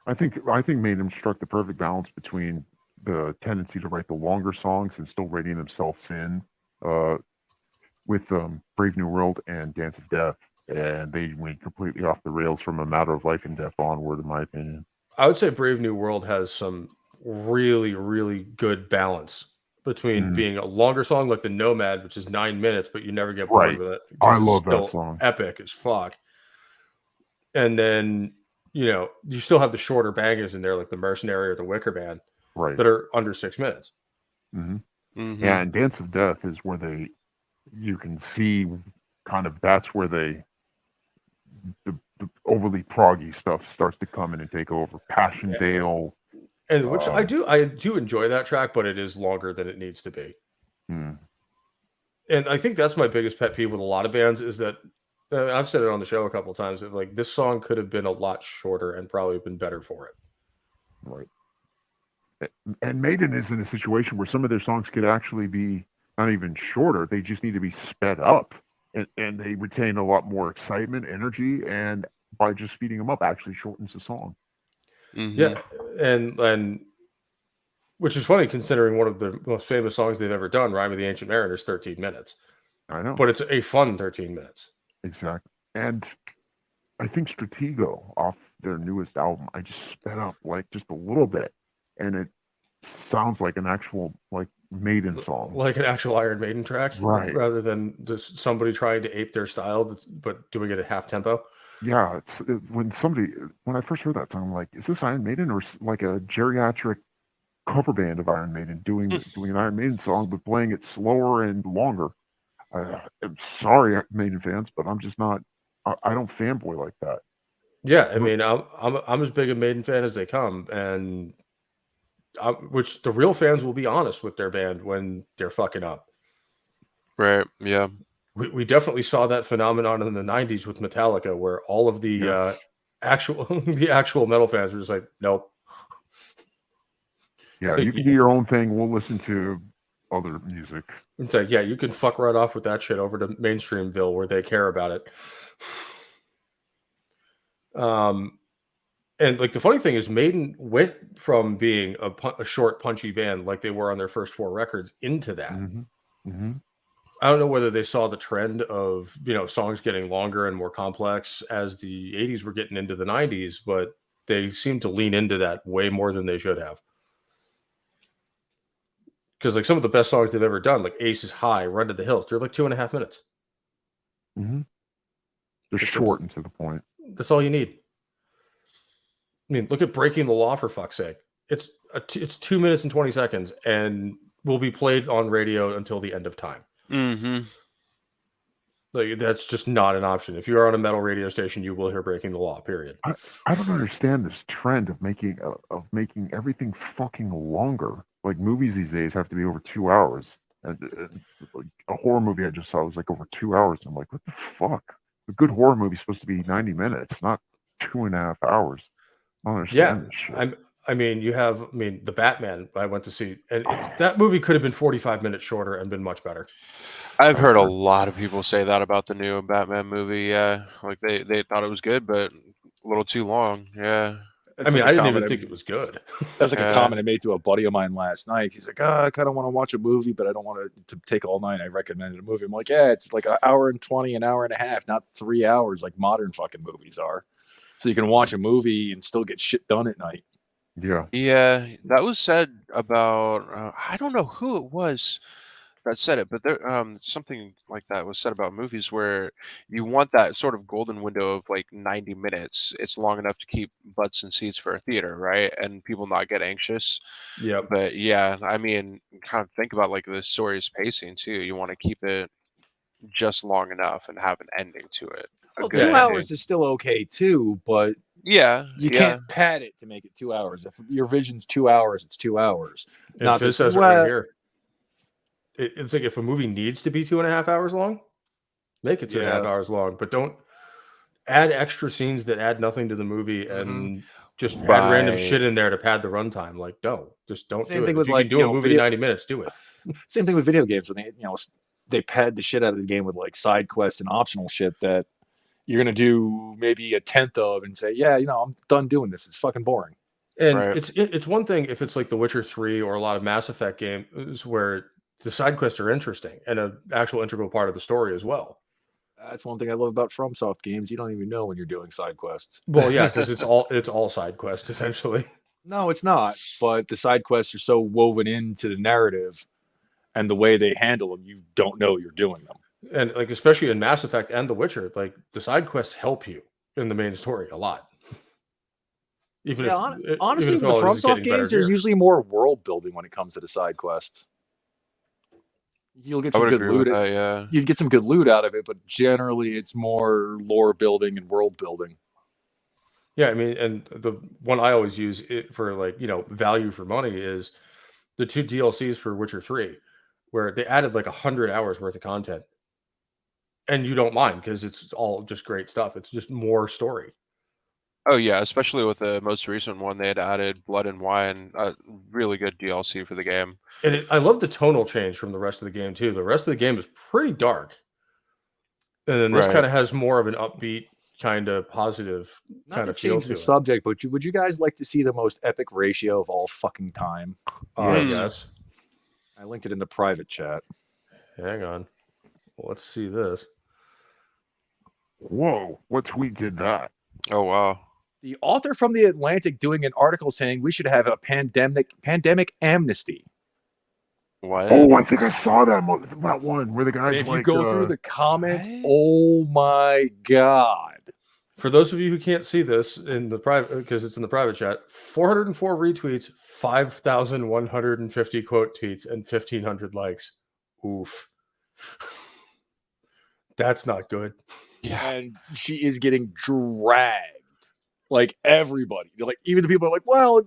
I think Maiden struck the perfect balance between the tendency to write the longer songs and still writing themselves in with Brave New World and Dance of Death, and they went completely off the rails from A Matter of Life and Death onward, in my opinion. I would say Brave New World has some really, really good balance between being a longer song like the Nomad, which is 9 minutes, but you never get bored with it. I love that song. Epic as fuck. And then, you still have the shorter bangers in there, like the Mercenary or the Wicker Man, that are under 6 minutes. Yeah, and Dance of Death is where you can see kind of that's where the overly proggy stuff starts to come in and take over. Passchendaele. And which I do enjoy that track, but it is longer than it needs to be. And I think that's my biggest pet peeve with a lot of bands is that I've said it on the show a couple of times that like this song could have been a lot shorter and probably been better for it. Right. And Maiden is in a situation where some of their songs could actually be not even shorter. They just need to be sped up, and they retain a lot more excitement, energy, and by just speeding them up actually shortens the song. Yeah, and which is funny considering one of the most famous songs they've ever done, "Rime of the Ancient Mariner," is 13 minutes. I know, but it's a fun 13 minutes. Exactly, and I think Stratego off their newest album, I just sped up like just a little bit, and it sounds like an actual like Maiden song, like an actual Iron Maiden track, right? Rather than just somebody trying to ape their style, but doing it at half tempo. Yeah, when I first heard that song, I'm like, is this Iron Maiden or like a geriatric cover band of Iron Maiden doing an Iron Maiden song but playing it slower and longer? I'm sorry, Maiden fans, but I'm just not. I don't fanboy like that. Yeah, I mean, I'm as big a Maiden fan as they come, and which the real fans will be honest with their band when they're fucking up. Right. Yeah. We definitely saw that phenomenon in the 90s with Metallica, where all of the actual metal fans were just like, nope. Yeah, you can do your own thing. We'll listen to other music. It's like, yeah, you can fuck right off with that shit over to Mainstreamville where they care about it. And like the funny thing is, Maiden went from being a short, punchy band like they were on their first 4 records into that. I don't know whether they saw the trend of, songs getting longer and more complex as the 80s were getting into the 90s, but they seemed to lean into that way more than they should have. Because like some of the best songs they've ever done, like Ace is High, Run to the Hills, they're like 2.5 minutes. They're short and to the point. That's all you need. I mean, look at Breaking the Law, for fuck's sake. It's 2 minutes and 20 seconds and will be played on radio until the end of time. Like that's just not an option. If you're on a metal radio station, you will hear Breaking the Law, period. I don't understand this trend of making everything fucking longer. Like movies these days have to be over 2 hours. And a horror movie I just saw was like over 2 hours. And I'm like, what the fuck? A good horror movie is supposed to be 90 minutes, not 2.5 hours. I don't understand this shit. I mean, the Batman I went to see, and that movie could have been 45 minutes shorter and been much better. I've heard a lot of people say that about the new Batman movie. Yeah, like they thought it was good, but a little too long. Yeah. I didn't even think it was good. That was like a comment I made to a buddy of mine last night. He's like, I kind of want to watch a movie, but I don't want it to take all night. I recommended a movie. I'm like, yeah, it's like an hour and 20, an hour and a half, not 3 hours like modern fucking movies are. So you can watch a movie and still get shit done at night. Yeah. Yeah, that was said about I don't know who it was that said it, but there something like that was said about movies where you want that sort of golden window of like 90 minutes. It's long enough to keep butts and seats for a theater, right? And people not get anxious. Yep. But yeah, I mean, kind of think about like the story's pacing too. You want to keep it just long enough and have an ending to it. A Well, good two Yeah. ending. hours is still okay too, but Yeah, you yeah. can't pad it to make it 2 hours. If your vision's 2 hours, it's 2 hours. And Not Fizz just says it right here. It's like if a movie needs to be 2.5 hours long, make it 2.5 Yeah. hours long, but don't add extra scenes that add nothing to the movie Mhm. and just add random Right. shit in there to pad the runtime. Like, no, just don't Same do thing it. with If you can like do a movie in video. 90 minutes, do it. Same thing with video games when they pad the shit out of the game with like side quests and optional shit that you're gonna do maybe a tenth of and say, yeah, I'm done doing this. It's fucking boring. And Right. it's one thing if it's like The Witcher 3 or a lot of Mass Effect games where the side quests are interesting and an actual integral part of the story as well. That's one thing I love about FromSoft games. You don't even know when you're doing side quests. Well, yeah, because it's all side quest essentially. No, it's not. But the side quests are so woven into the narrative and the way they handle them, you don't know you're doing them. And like especially in Mass Effect and The Witcher, like the side quests help you in the main story a lot. Even Honestly, if with the all it is FromSoft getting better games, they're gear. usually more world building when it comes to the side quests. You'll get I some would good agree with loot. that, yeah. You'd get some good loot out of it, but generally, it's more lore building and world building. Yeah, I mean, and the one I always use it for like, value for money is the 2 DLCs for Witcher 3, where they added like 100 hours worth of content. And you don't mind because it's all just great stuff. It's just more story. Oh yeah, especially with the most recent one, they had added Blood and Wine, a really good DLC for the game. And I love the tonal change from the rest of the game too. The rest of the game is pretty dark. And then this Right. kind of has more of an upbeat, kind of positive Not kind to of feel change to the it. subject, but would you guys like to see the most epic ratio of all fucking time? Yeah. Yes. I linked it in the private chat. Hang on. Well, let's see this. Whoa, what tweet did that? Oh wow. The author from The Atlantic doing an article saying we should have a pandemic amnesty. What? Oh, I think I saw that one where the And guy's if like, you go through the comments, what? oh my god. For those of you who can't see this in the private, because it's in the private chat, 404 retweets, 5,150 quote tweets, and 1,500 likes. Oof. That's not good. Yeah. And she is getting dragged. Like everybody. Like even the people are like, well,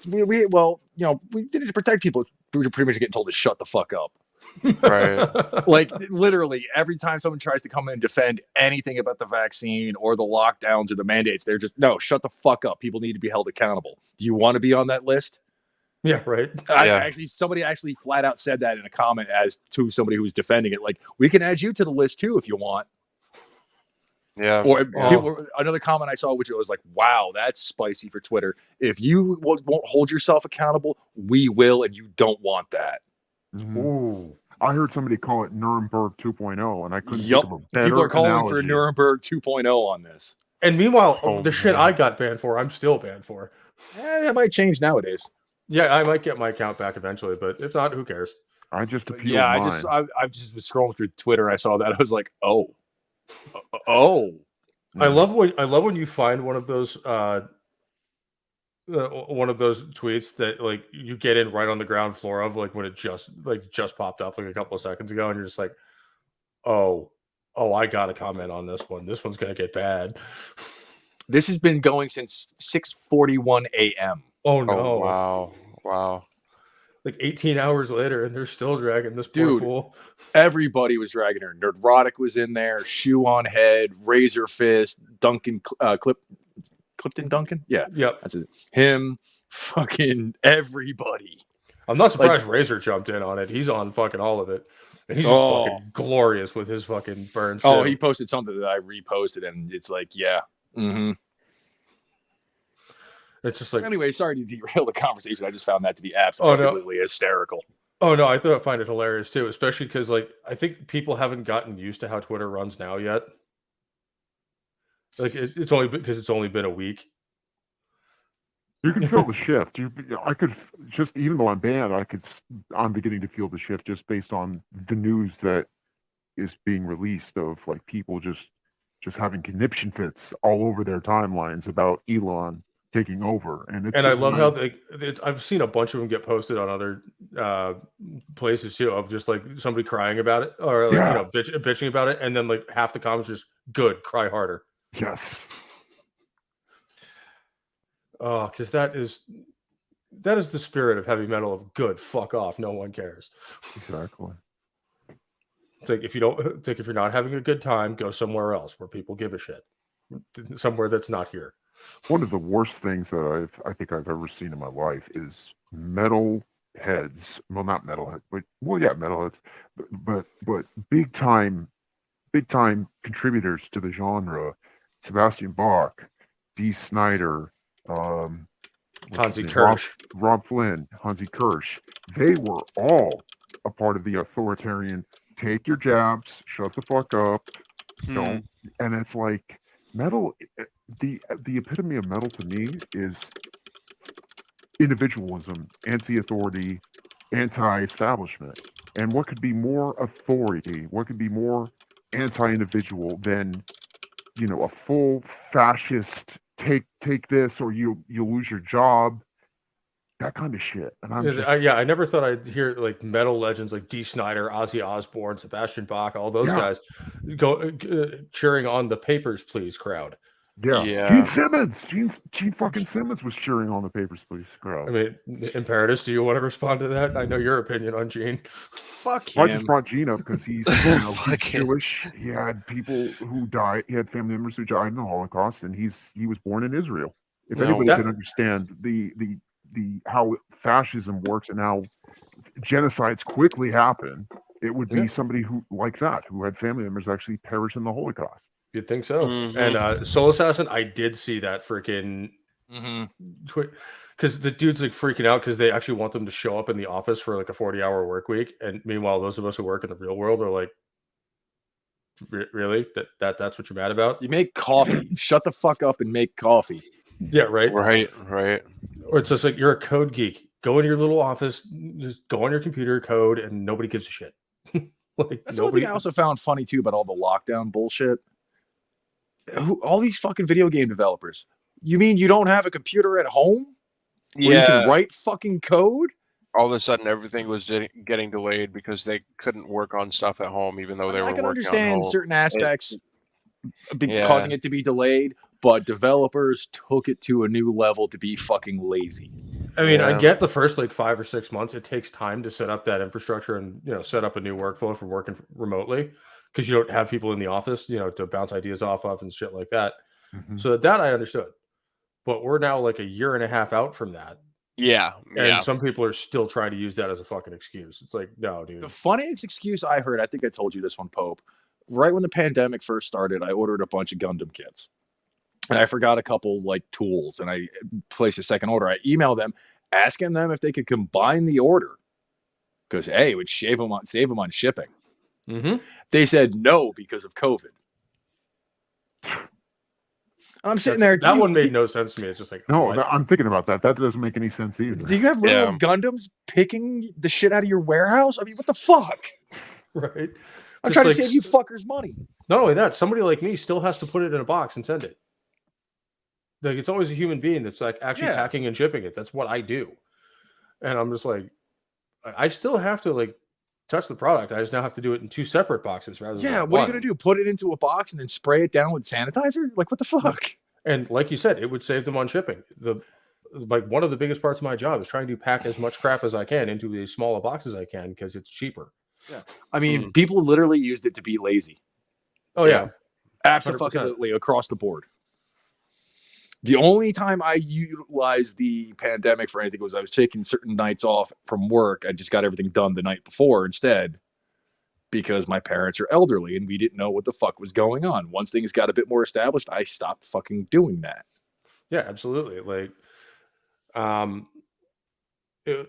we did it to protect people. We were pretty much getting told to shut the fuck up. Right. Like literally every time someone tries to come in and defend anything about the vaccine or the lockdowns or the mandates, they're just no, shut the fuck up. People need to be held accountable. Do you want to be on that list? Yeah, right. Yeah. Somebody actually flat out said that in a comment as to somebody who was defending it. Like, we can add you to the list too if you want. Yeah. Or Oh. another comment I saw, which was like, wow, that's spicy for Twitter. If you won't hold yourself accountable, we will, and you don't want that. Mhm. Ooh. I heard somebody call it Nuremberg 2.0, and I couldn't Yup. think of a better People are calling for analogy. Nuremberg 2.0 on this. And meanwhile, Oh, the shit man. I got banned for, I'm still banned for. That might change nowadays. Yeah, I might get my account back eventually, but if not, who cares? I just appealed Yeah, mine. I just was scrolling through Twitter. I saw that. I was like, oh. I love when you find one of those tweets that like you get in right on the ground floor of, like when it just popped up like a couple of seconds ago, and you're just like, oh, I gotta comment on this one. This one's gonna get bad. This has been going since 6:41 a.m. Oh no! Oh wow. Like 18 hours later, and they're still dragging this poor Dude. fool. Everybody was dragging her. Nerdrotic was in there. Shoe on Head, Razor Fist, Duncan, Clifton Duncan. Yeah, Yep. that's it. Him, fucking everybody. I'm not surprised Razor jumped in on it. He's on fucking all of it, and he's fucking glorious with his fucking burns. Oh, too. he posted something that I reposted, and it's like, yeah. Mm-hmm. It's just like, Anyway, sorry to derail the conversation. I just found that to be absolutely hysterical. oh no, I find it hilarious too, especially because like I think people haven't gotten used to how Twitter runs now yet. Like it's only because it's only been a week. You can feel the shift. I could just, even though I'm banned, I'm beginning to feel the shift just based on the news that is being released of like people just having conniption fits all over their timelines about Elon taking over, and it's And I just love how I've seen a bunch of them get posted on other places too, of just like somebody crying about it, or like Yeah. bitching about it, and then like half the comments just good, cry harder. yes. Oh, because that is the spirit of heavy metal of good. Fuck off, no one cares. Exactly. It's like if you're not having a good time, go somewhere else where people give a shit. Somewhere that's not here. One of the worst things that I think I've ever seen in my life is metal heads. Well, not metalheads, but metalheads, but big time contributors to the genre. Sebastian Bach, Dee Snider, Hansi Kirsch. Rob Flynn, Hansi Kirsch. They were all a part of the authoritarian. Take your jabs, shut the fuck up, don't. And it's like metal. The epitome of metal to me is individualism, anti-authority, anti-establishment. And what could be more authority? What could be more anti-individual than a full fascist take this or you'll lose your job, that kind of shit. And I'm just I never thought I'd hear like metal legends like Dee Snider, Ozzy Osbourne, Sebastian Bach, all those guys go cheering on the Papers, Please crowd. Gene Simmons, Gene fucking Simmons was cheering on the Papers, Please crowd. I mean, Imperatus, do you want to respond to that? I know your opinion on Gene. Fuck him. I just brought Gene up because he's, he's Jewish. He had people who died. He had family members who died in the Holocaust, and he was born in Israel. If anybody can understand the how fascism works and how genocides quickly happen, it would be somebody who like that, who had family members actually perish in the Holocaust. You'd think so. And Soul Assassin, I did see that freaking because the dude's like freaking out because they actually want them to show up in the office for like a 40-hour work week, and meanwhile those of us who work in the real world are like, really that's what you're mad about? You make coffee. Shut the fuck up and make coffee. Yeah, right. Or it's just like, you're a code geek, go into your little office, just go on your computer, code, and nobody gives a shit. Like, that's something I also found funny too about all the lockdown bullshit. All these fucking video game developers. You mean you don't have a computer at home where you can write fucking code? All of a sudden, everything was getting delayed because they couldn't work on stuff at home, even though they were working on I can understand certain aspects causing it to be delayed, but developers took it to a new level to be fucking lazy. I mean, I get the first like 5 or 6 months. It takes time to set up that infrastructure and set up a new workflow for working remotely, because you don't have people in the office, to bounce ideas off of and shit like that. So that I understood. But we're now like a year and a half out from that. And some people are still trying to use that as a fucking excuse. It's like, no, dude. The funniest excuse I heard, I think I told you this one, Pope. Right when the pandemic first started, I ordered a bunch of Gundam kits. And I forgot a couple like tools, and I placed a second order. I emailed them asking them if they could combine the order, because it would save them on shipping. They said no because of COVID. I'm sitting there. That one made no sense to me. It's just like, no, I'm thinking about that. That doesn't make any sense either. Do you have little Gundams picking the shit out of your warehouse? I mean, what the fuck? Right. I'm trying to save you fuckers money. Not only that, somebody like me still has to put it in a box and send it. Like, it's always a human being that's like actually packing and shipping it. That's what I do. And I'm just like, I still have to like touch the product. I just now have to do it in 2 separate boxes rather than what one. are you gonna do? Put it into a box and then spray it down with sanitizer? Like, what the fuck? And like you said, it would save them on shipping. One of the biggest parts of my job is trying to pack as much crap as I can into as small a box as I can, because it's cheaper. Yeah, I mean, people literally used it to be lazy. Oh yeah, absolutely, across the board. The only time I utilized the pandemic for anything was I was taking certain nights off from work. I just got everything done the night before instead, because my parents are elderly and we didn't know what the fuck was going on. Once things got a bit more established, I stopped fucking doing that. Yeah, absolutely. Like,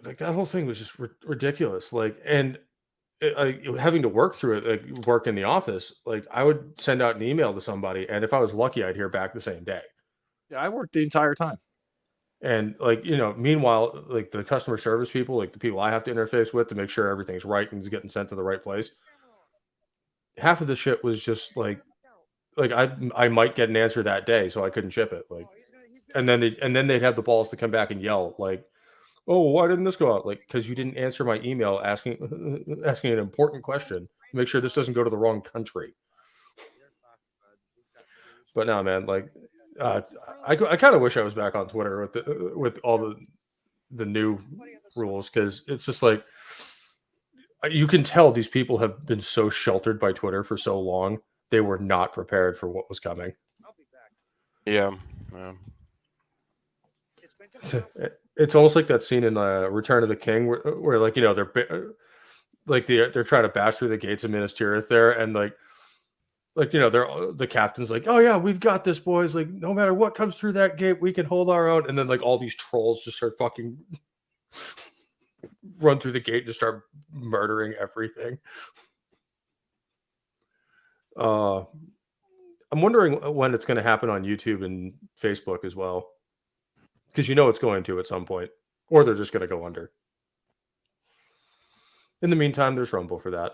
like that whole thing was just ridiculous. Like, and having to work through it, like work in the office, like I would send out an email to somebody, and if I was lucky, I'd hear back the same day. Yeah, I worked the entire time. And like, meanwhile, like the customer service people, like the people I have to interface with to make sure everything's right and is getting sent to the right place, half of the shit was just like I might get an answer that day, so I couldn't ship it. Like, and then they'd have the balls to come back and yell like, "Oh, why didn't this go out?" Like, because you didn't answer my email asking an important question. Make sure this doesn't go to the wrong country. But no, man, like, I kind of wish I was back on Twitter with all the new rules, because it's just like you can tell these people have been so sheltered by Twitter for so long. They were not prepared for what was coming. Yeah. It's almost like that scene in Return of the King where like, they're trying to bash through the gates of Minas Tirith there, and like they're the captain's like, "Oh yeah, we've got this, boys. Like, no matter what comes through that gate, we can hold our own." And then like all these trolls just start fucking run through the gate and just start murdering everything. I'm wondering when it's going to happen on YouTube and Facebook as well, because it's going to at some point, or they're just going to go under. In the meantime, there's Rumble for that.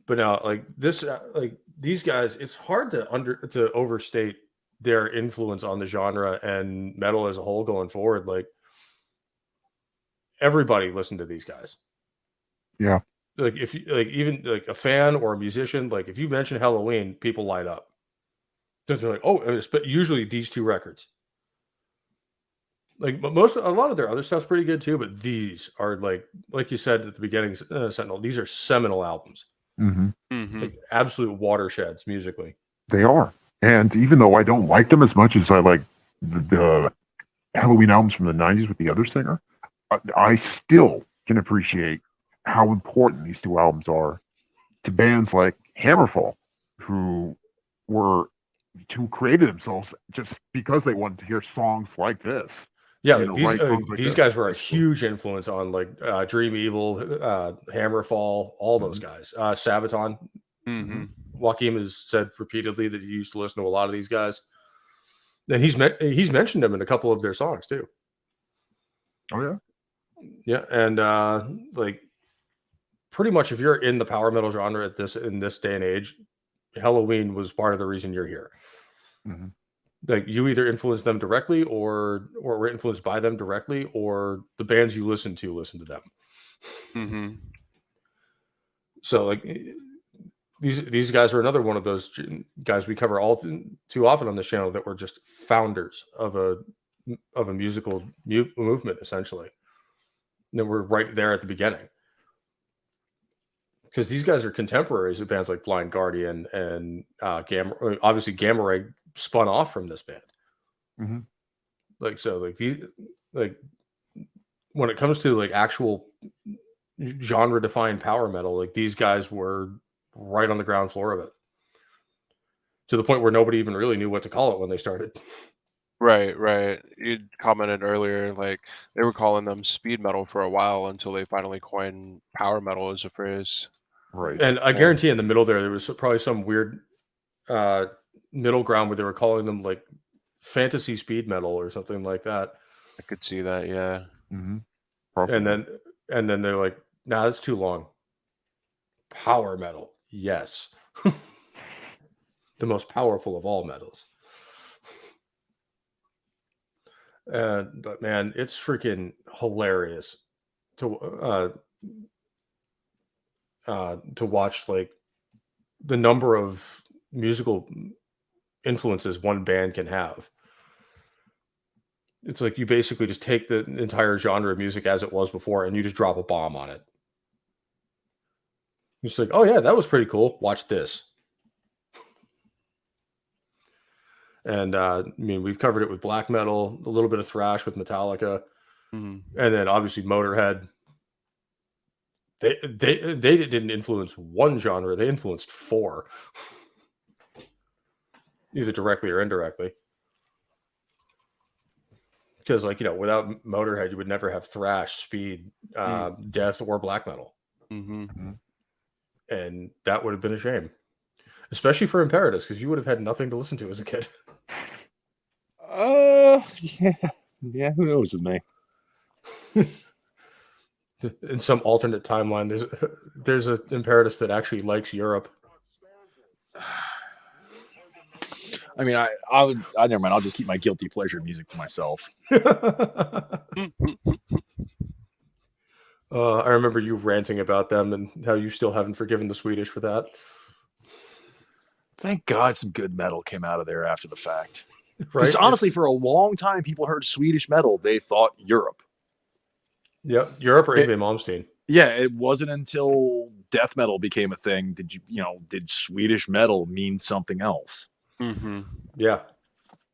But now, like this, like these guys, it's hard to overstate their influence on the genre and metal as a whole going forward. Like, everybody listened to these guys. Yeah. Like, if you like, even like a fan or a musician, like if you mention Helloween, people light up. They're like, "Oh," but usually these two records. Like a lot of their other stuff's pretty good too, but these are like you said at the beginning, Sentinel. These are seminal albums, like absolute watersheds musically. They are, and even though I don't like them as much as I like the Helloween albums from the '90s with the other singer, I still can appreciate how important these two albums are to bands like Hammerfall, who created themselves just because they wanted to hear songs like this. Yeah, these guys were a huge influence on like Dream Evil, Hammerfall, all those guys. Sabaton. Joaquin has said repeatedly that he used to listen to a lot of these guys, and he's mentioned them in a couple of their songs too. Oh yeah, yeah, and like pretty much if you're in the power metal genre in this day and age, Helloween was part of the reason you're here. Like you either influenced them directly or were influenced by them directly, or the bands you listen to them. So like these guys are another one of those guys we cover all too often on this channel that were just founders of a musical movement, essentially. And we're right there at the beginning, because these guys are contemporaries of bands like Blind Guardian and Gamma. Obviously, Gamma Ray spun off from this band. Like, so like these, like when it comes to like actual genre defined power metal, like these guys were right on the ground floor of it, to the point where nobody even really knew what to call it when they started. Right. You commented earlier, like they were calling them speed metal for a while until they finally coined power metal as a phrase. Right. And I guarantee in the middle there was probably some weird middle ground where they were calling them like fantasy speed metal or something like that. I could see that, yeah. And then they're like, "Nah, that's too long. Power metal, yes." The most powerful of all metals. But man, it's freaking hilarious to watch like the number of musical influences one band can have. It's like you basically just take the entire genre of music as it was before and you just drop a bomb on it. It's like, "Oh yeah, that was pretty cool. Watch this." And I mean, we've covered it with black metal, a little bit of thrash with Metallica, and then obviously Motorhead. They didn't influence one genre; they influenced four, either directly or indirectly. Because, like, without Motorhead, you would never have thrash, speed, death, or black metal, and that would have been a shame, especially for Imperatus, because you would have had nothing to listen to as a kid. Yeah. Who knows with me? In some alternate timeline, there's an Imperatus that actually likes Europe. I mean, I never mind. I'll just keep my guilty pleasure music to myself. I remember you ranting about them and how you still haven't forgiven the Swedish for that. Thank God some good metal came out of there after the fact. Right? Because honestly, for a long time, people heard Swedish metal. They thought Europe. Yep, Europe or Yngwie Malmsteen. Yeah, it wasn't until death metal became a thing did Swedish metal mean something else. Mm-hmm. Yeah.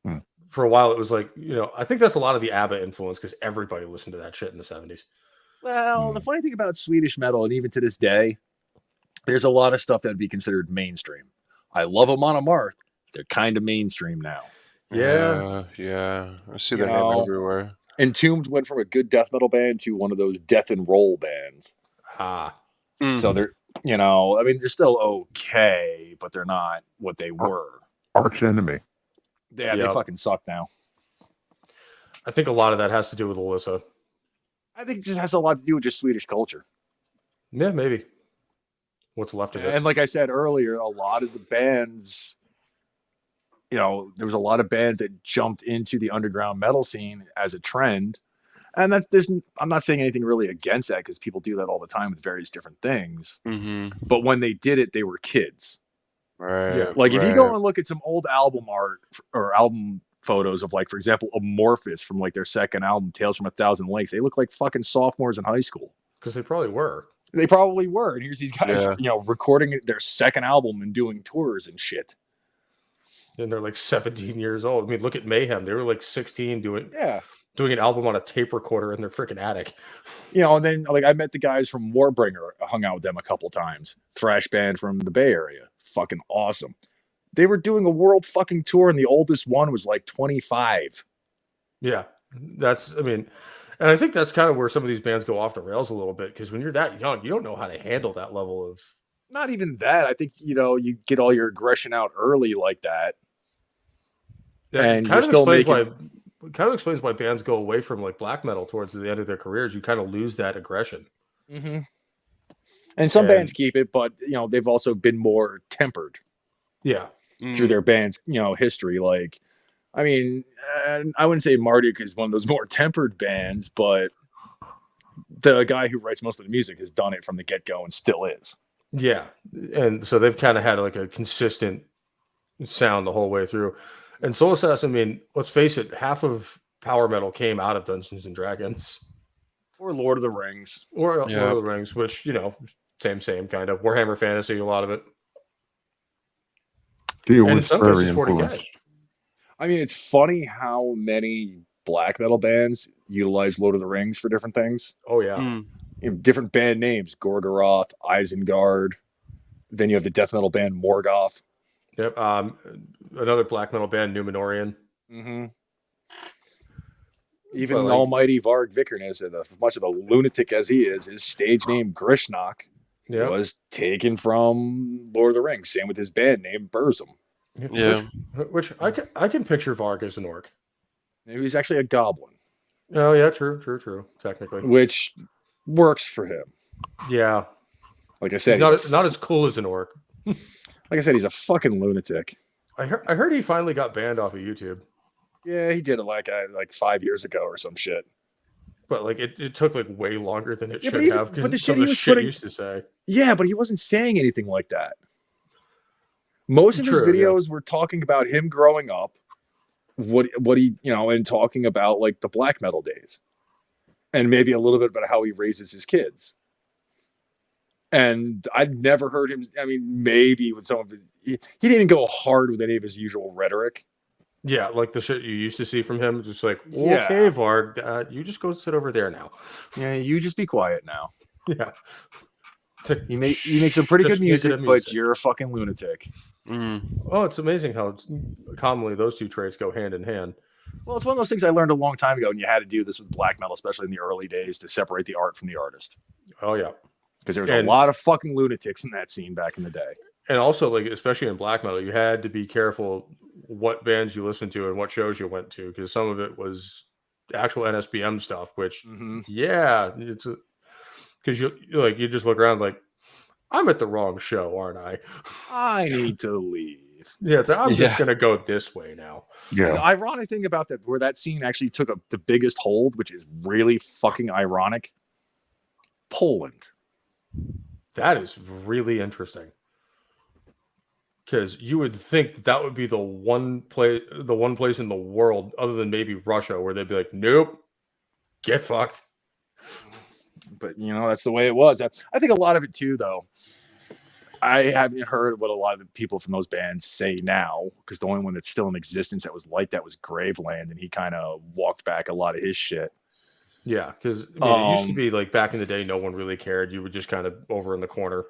Hmm. For a while, it was like, I think that's a lot of the ABBA influence because everybody listened to that shit in the 70s. Well, the funny thing about Swedish metal, and even to this day, there's a lot of stuff that would be considered mainstream. I love them on a Marth. They're kind of mainstream now. Yeah. Yeah. I see their name everywhere. Entombed went from a good death metal band to one of those death and roll bands. Ah. So they're, I mean, they're still okay, but they're not what they were. Arch enemy. Yeah, they fucking suck now. I think a lot of that has to do with Alyssa. I think it just has a lot to do with just Swedish culture. Yeah, maybe. What's left of it. And like I said earlier, a lot of the bands, there was a lot of bands that jumped into the underground metal scene as a trend. And I'm not saying anything really against that because people do that all the time with various different things. Mm-hmm. But when they did it, they were kids. Right. Yeah. Like if you go and look at some old album art or album photos of, like, for example, Amorphous from like their second album, Tales from a Thousand Lakes, they look like fucking sophomores in high school. Because they probably were. They probably were. And here's these guys, recording their second album and doing tours and shit. And they're like 17 years old. I mean, look at Mayhem. They were like 16 doing an album on a tape recorder in their freaking attic. And then like I met the guys from Warbringer, hung out with them a couple times. Thrash band from the Bay Area. Fucking awesome. They were doing a world fucking tour and the oldest one was like 25. Yeah. And I think that's kind of where some of these bands go off the rails a little bit because when you're that young, you don't know how to handle that level of. Not even that. I think, you get all your aggression out early like that. And kind of explains why bands go away from like black metal towards the end of their careers. You kind of lose that aggression. Mm-hmm. And some bands keep it, but they've also been more tempered. Yeah. Through their band's history. Like, I mean, I wouldn't say Marduk is one of those more tempered bands, but the guy who writes most of the music has done it from the get-go and still is. Yeah. And so they've kind of had like a consistent sound the whole way through. And Soul Assassin, let's face it, half of power metal came out of Dungeons and Dragons. Or Lord of the Rings. Or Lord of the Rings, which, same kind of. Warhammer Fantasy, a lot of it. And in some cases, 40K. I mean, it's funny how many black metal bands utilize Lord of the Rings for different things. Oh, yeah. Different band names, Gorgoroth, Isengard. Then you have the death metal band Morgoth. Yep. Another black metal band, Numenorian. Mm-hmm. Even almighty Varg Vikernes, as much of a lunatic as he is, his stage name Grishnok was taken from Lord of the Rings. Same with his band name Burzum. Yeah. Which I can picture Varg as an orc. He was actually a goblin. Oh, yeah, true, technically. Which works for him. Yeah. Like I said, he's not as cool as an orc. Like I said, he's a fucking lunatic. I heard he finally got banned off of YouTube. Yeah, he did it like 5 years ago or some shit. But like it took like way longer than it should have. But the shit he used to say. Yeah, but he wasn't saying anything like that. Most of his videos were talking about him growing up, what he and talking about like the black metal days, and maybe a little bit about how he raises his kids. And I'd never heard him. I mean, maybe with some of his, he didn't go hard with any of his usual rhetoric. Yeah, like the shit you used to see from him, just like, okay, Varg, you just go sit over there now. Yeah, you just be quiet now. Yeah. You make some pretty good music, but you're a fucking lunatic. Oh, it's amazing how commonly those two traits go hand in hand. Well, it's one of those things I learned a long time ago, and you had to do this with black metal, especially in the early days, to separate the art from the artist. Oh, yeah. Because there was a lot of fucking lunatics in that scene back in the day. And also, like, especially in black metal, you had to be careful what bands you listened to and what shows you went to, because some of it was actual NSBM stuff, which, yeah, it's because you just look around like, I'm at the wrong show, aren't I? I need to leave. Yeah, it's like, I'm just Yeah. gonna go this way now. The Yeah. ironic thing about that, where that scene actually took the biggest hold, which is really fucking ironic, Poland. That is really interesting. Because you would think that would be the one place in the world, other than maybe Russia, where they'd be like, nope, get fucked. But that's the way it was. I think a lot of it too, though. I haven't heard what a lot of the people from those bands say now, because the only one that's still in existence that was like that was Graveland, and he kind of walked back a lot of his shit. Yeah, because it used to be like back in the day, no one really cared. You were just kind of over in the corner.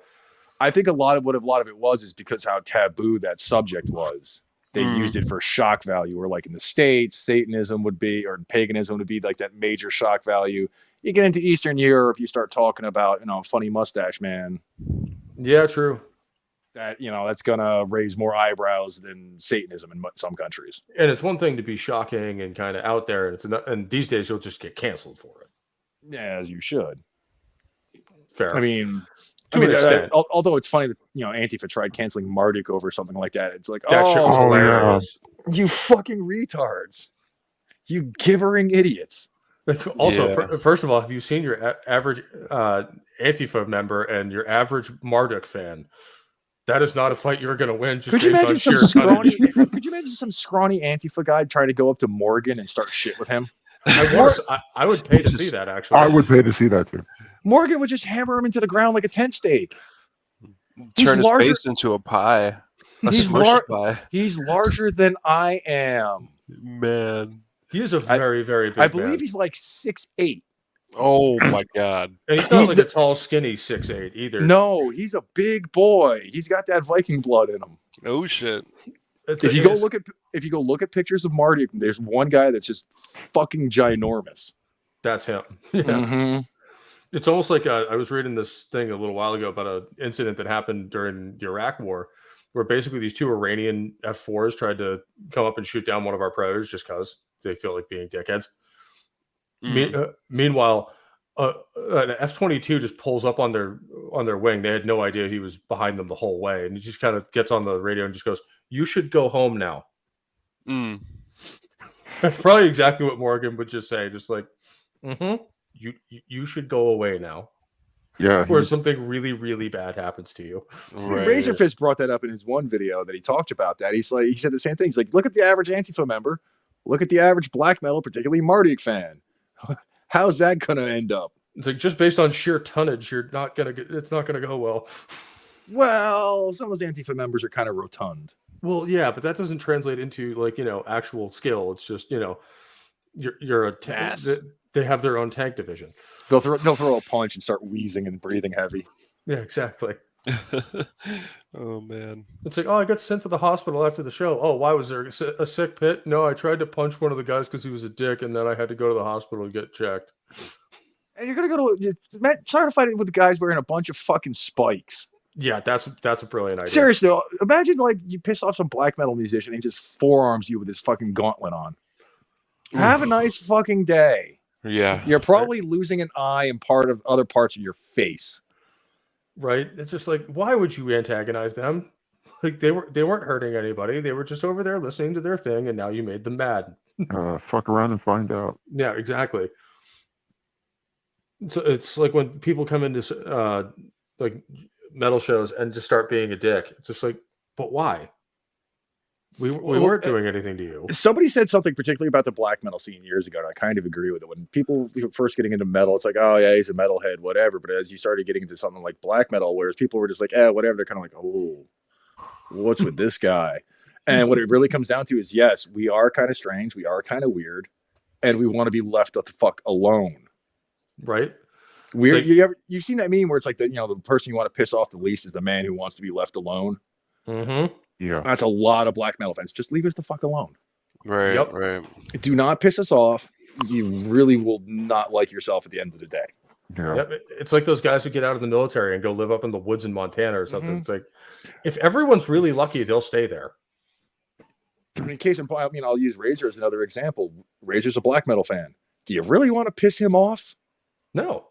I think a lot of it was is because how taboo that subject was. They used it for shock value, or like in the States, Satanism would be, or paganism would be like that major shock value. You get into Eastern Europe, you start talking about, funny mustache man. Yeah, true. That, that's going to raise more eyebrows than Satanism in some countries. And it's one thing to be shocking and kind of out there, and these days you'll just get canceled for it. Yeah, as you should. Fair. I mean, to an extent. Although it's funny that Antifa tried canceling Marduk over something like that. It's like, that shit was hilarious. You fucking retards, you givering idiots. Also, first of all, have you seen your average Antifa member and your average Marduk fan? That is not a fight you're going to win. Just could you imagine some tonnage. Could you imagine some scrawny Antifa guy try to go up to Morgan and start shit with him? I would pay to see that, actually. I would pay to see that too. Morgan would just hammer him into the ground like a tent stake. Turn his face into a pie. He's pie. He's larger than I am. Man. He is a very, very big I believe man. he's like 6'8". Oh my god. And he's not like a tall, skinny 6'8" either. No, he's a big boy. He's got that Viking blood in him. Oh shit. If you go look at pictures of Marduk, there's one guy that's just fucking ginormous. That's him. Yeah. It's almost like I was reading this thing a little while ago about an incident that happened during the Iraq War, where basically these two Iranian F4s tried to come up and shoot down one of our pros just because they feel like being dickheads. Meanwhile, an F-22 just pulls up on their wing. They had no idea he was behind them the whole way, and he just kind of gets on the radio and just goes, "You should go home now." That's probably exactly what Morgan would just say, just like, you should go away now. Yeah. Or something really, really bad happens to you. Right. Razorfist brought that up in his one video that he talked about that. He said the same thing. He's like, look at the average Antifa member. Look at the average black metal, particularly Marduk fan. How's that going to end up? It's like, just based on sheer tonnage, it's not going to go well. Well, some of those Antifa members are kind of rotund. Well, yeah, but that doesn't translate into actual skill. It's just, you're a tank. They have their own tank division. They'll throw a punch and start wheezing and breathing heavy. Yeah, exactly. Oh man. It's like, I got sent to the hospital after the show. Oh, why was there a sick pit? No, I tried to punch one of the guys because he was a dick, and then I had to go to the hospital to get checked. And you're gonna try to fight it with the guys wearing a bunch of fucking spikes. Yeah, that's a brilliant idea. Seriously, imagine like you piss off some black metal musician and he just forearms you with his fucking gauntlet on. Have a nice fucking day. Yeah. You're probably losing an eye and other parts of your face. Right? It's just like, why would you antagonize them? Like they weren't hurting anybody. They were just over there listening to their thing, and now you made them mad. Fuck around and find out. Yeah, exactly. So it's like when people come into like metal shows and just start being a dick. It's just like, but why? We weren't doing anything to you. Somebody said something particularly about the black metal scene years ago, and I kind of agree with it. When people first getting into metal, it's like, oh yeah, he's a metalhead, whatever. But as you started getting into something like black metal, whereas people were just like, whatever, they're kind of like, oh, what's with this guy? And what it really comes down to is, yes, we are kind of strange, we are kind of weird, and we want to be left the fuck alone. Right? Weird. You've seen that meme where it's like the person you want to piss off the least is the man who wants to be left alone. Mm-hmm. Yeah. That's a lot of black metal fans. Just leave us the fuck alone. Right. Yep. Right. Do not piss us off. You really will not like yourself at the end of the day. Yeah. Yep. It's like those guys who get out of the military and go live up in the woods in Montana or something. Mhm. It's like, if everyone's really lucky, they'll stay there. In case in point, I mean, I'll use Razor as another example. Razor's a black metal fan. Do you really want to piss him off? No.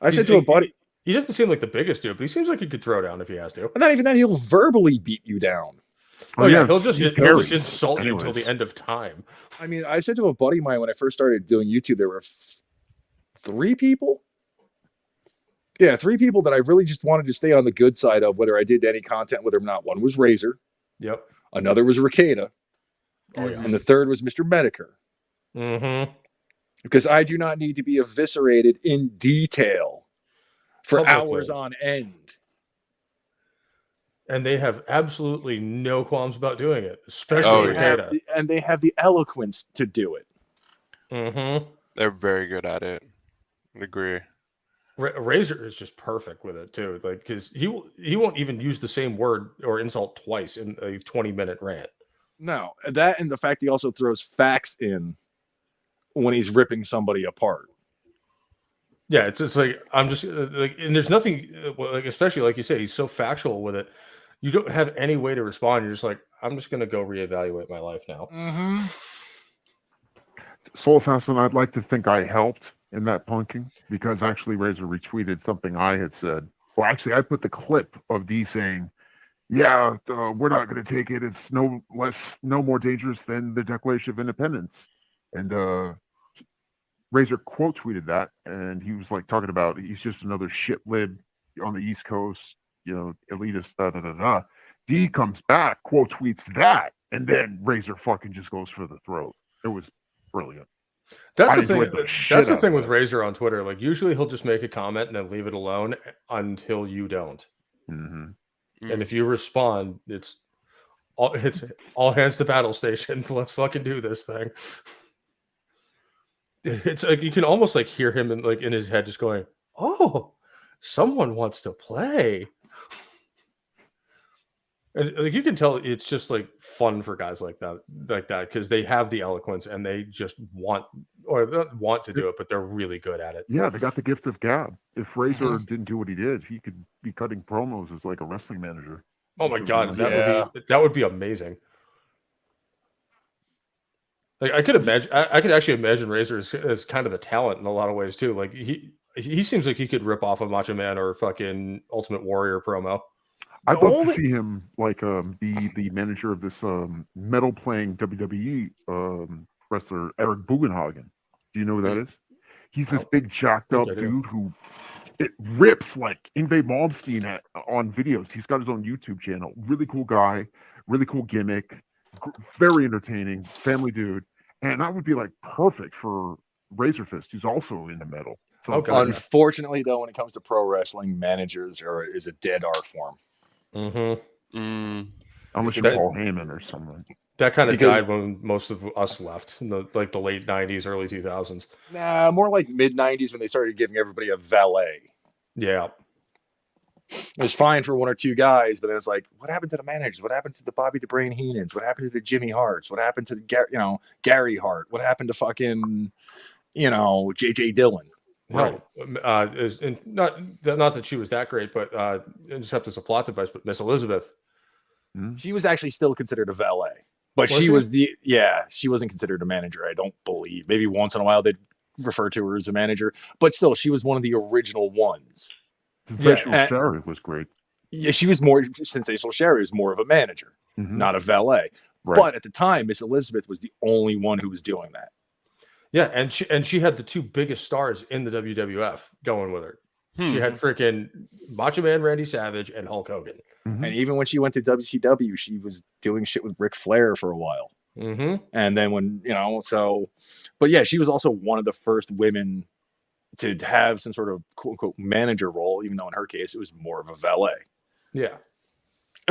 I said to a buddy, He doesn't seem like the biggest dude, but he seems like he could throw down if he has to. and not even that, he'll verbally beat you down. Oh yeah, he'll Steve just Perry. insult you until Anyways. the end of time. I mean, I said to a buddy of mine when I first started doing YouTube, there were 3 people. Yeah, 3 people that I really just wanted to stay on the good side of, whether I did any content, whether or not. One was Razor, Yep. another was Ricada, Oh yeah. and the third was Mr. Medicare. Mm-hmm. Because I do not need to be eviscerated in detail for Publicly. hours on end. And they have absolutely no qualms about doing it, especially Oh, And yeah. they have the eloquence to do it. Mm-hmm. They're very good at it. I agree. Razor is just perfect with it too, like because he won't even use the same word or insult twice in a 20-minute rant. No, that and the fact he also throws facts in when he's ripping somebody apart. Yeah, it's like I'm just like, and there's nothing like, especially like you say, he's so factual with it. You don't have any way to respond. You're just like, I'm just gonna go reevaluate my life now. Mm-hmm. Soul Assassin, I'd like to think I helped in that punking because actually Razor retweeted something I had said. Well, actually, I put the clip of D saying, "Yeah, we're not going to take it. It's no more dangerous than the Declaration of Independence." And Razor quote tweeted that, and he was like talking about he's just another shit lib on the East Coast, elitist. Da da da da. D comes back, quote tweets that, and then Razor fucking just goes for the throat. It was brilliant. That's I the thing. enjoyed the shit That's the out thing of with it. Razor on Twitter. Like usually he'll just make a comment and then leave it alone until you don't. Mm-hmm. And if you respond, it's all hands to battle station. Let's fucking do this thing. It's like you can almost like hear him in his head just going, "Oh, someone wants to play." And like you can tell it's just like fun for guys like that because they have the eloquence and they just want to do it, but they're really good at it. Yeah, they got the gift of gab. If Razor didn't do what he did, he could be cutting promos as like a wrestling manager. Oh my god, Yeah. that would be amazing. Like I could imagine, I could actually imagine Razor as kind of a talent in a lot of ways too. Like he seems like he could rip off a Macho Man or fucking Ultimate Warrior promo. I'd love to see him like be the manager of this metal playing WWE wrestler Eric Bugenhagen. Do you know who that is? He's this big jacked up I do. dude who it rips like Ingve Malmsteen on videos. He's got his own YouTube channel. Really cool guy, really cool gimmick, very entertaining, family dude. And that would be like perfect for Razor Fist, who's also into metal. So Okay. Unfortunately, though, when it comes to pro wrestling, managers is a dead art form. Mm-hmm. unless you that- Paul Heyman or something. That kind of Because- died when most of us left in the late 90s, early 2000s. Nah, more like mid 90s when they started giving everybody a valet. Yeah. It was fine for 1 or 2 guys, but then it's like, what happened to the managers? What happened to the Bobby the Brain Heenans? What happened to the Jimmy Harts? What happened to the Gary Hart? What happened to fucking JJ Dillon? Hell, not that she was that great, but except as a plot device, but Miss Elizabeth. She was actually still considered a valet, but Was she she? was she wasn't considered a manager. I don't believe. Maybe once in a while they'd refer to her as a manager, but still, she was one of the original ones. Sensational and- Sherry was great. Yeah, she was more Sensational Sherry was more of a manager, Mhm. not a valet. Right. But at the time, Miss Elizabeth was the only one who was doing that. Yeah, and she had the 2 biggest stars in the WWF going with her. She had freaking Macho Man Randy Savage and Hulk Hogan. Mhm. And even when she went to WCW, she was doing shit with Ric Flair for a while. Mm-hmm. And then when, but yeah, she was also one of the first women to have some sort of quote unquote manager role, even though in her case, it was more of a valet. Yeah.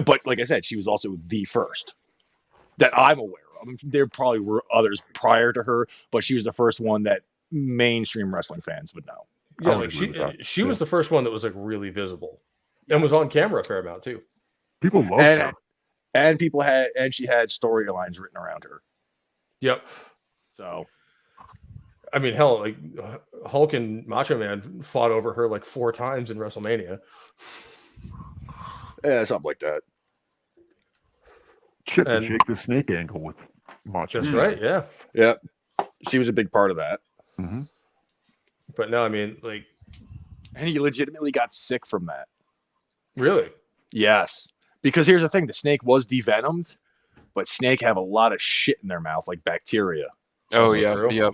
But like I said, she was also the first that I'm aware of. I mean, there probably were others prior to her, but she was the first one that mainstream wrestling fans would know. Yeah, would like agree with that. she was the first one that was like really visible and was on camera a fair amount too. People loved her. And she had storylines written around her. Yep. So I mean, hell, like Hulk and Macho Man fought over her like 4 times in WrestleMania. Yeah, something like that. Shit, the And- Jake the Snake angle with Macho. That's Man. right, yeah. Yeah, she was a big part of that. Mm-hmm. But no, I mean, like, And he legitimately got sick from that. really? Yes. Because here's the thing, the snake was devenomed, but snake have a lot of shit in their mouth, like bacteria. Oh Also yeah, true. yep.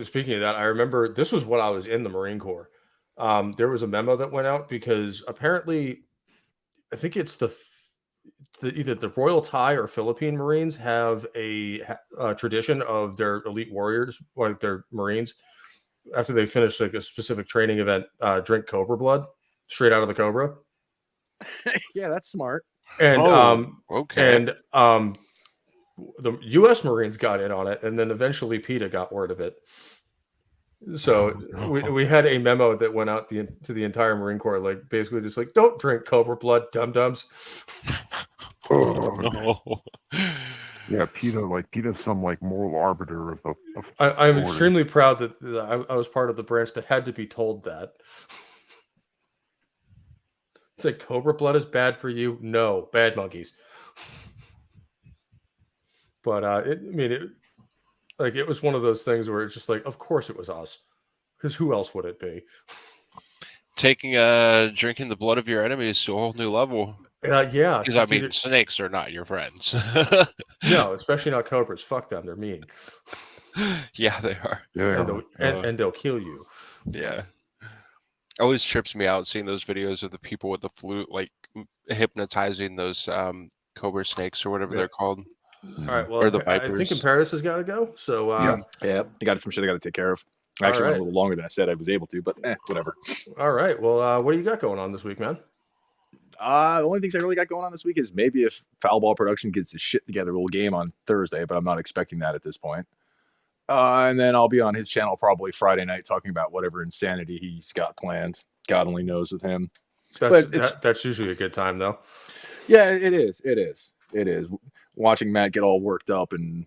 Speaking of that, I remember this was when I was in the Marine Corps. There was a memo that went out because apparently, I think it's either the Royal Thai or Philippine Marines have a tradition of their elite warriors, like their Marines, after they finish like a specific training event, drink cobra blood straight out of the cobra. Yeah, that's smart. And okay. the U.S. Marines got in on it, and then eventually PETA got word of it. So we had a memo that went out to the entire Marine Corps, like basically just like, don't drink cobra blood, dum dums. Oh, No. yeah, PETA's some like moral arbiter of the. I'm orders. extremely proud that I was part of the branch that had to be told that. It's like cobra blood is bad for you. No, bad monkeys. But it was one of those things where it's just like, of course it was us, because who else would it be? Taking drinking the blood of your enemies to a whole new level. Yeah, Because I mean, snakes are not your friends. no, especially not cobras. Fuck them, they're mean. Yeah, they are. Yeah, And they'll kill you. Yeah. Always trips me out seeing those videos of the people with the flute, like hypnotizing those cobra snakes or whatever Yeah. they're called. All right, well, Or the I think vipers. Imperatus has got to go. So Yeah. Yeah, I got some shit I got to take care of. I actually All went right. a little longer than I said I was able to, but whatever. All right, well, what do you got going on this week, man? The only things I really got going on this week is maybe if Foul Ball Production gets his shit together, we'll game on Thursday, but I'm not expecting that at this point. And then I'll be on his channel probably Friday night talking about whatever insanity he's got planned. God only knows with him. That's usually a good time, though. Yeah, it is. It is. It is. Watching Matt get all worked up and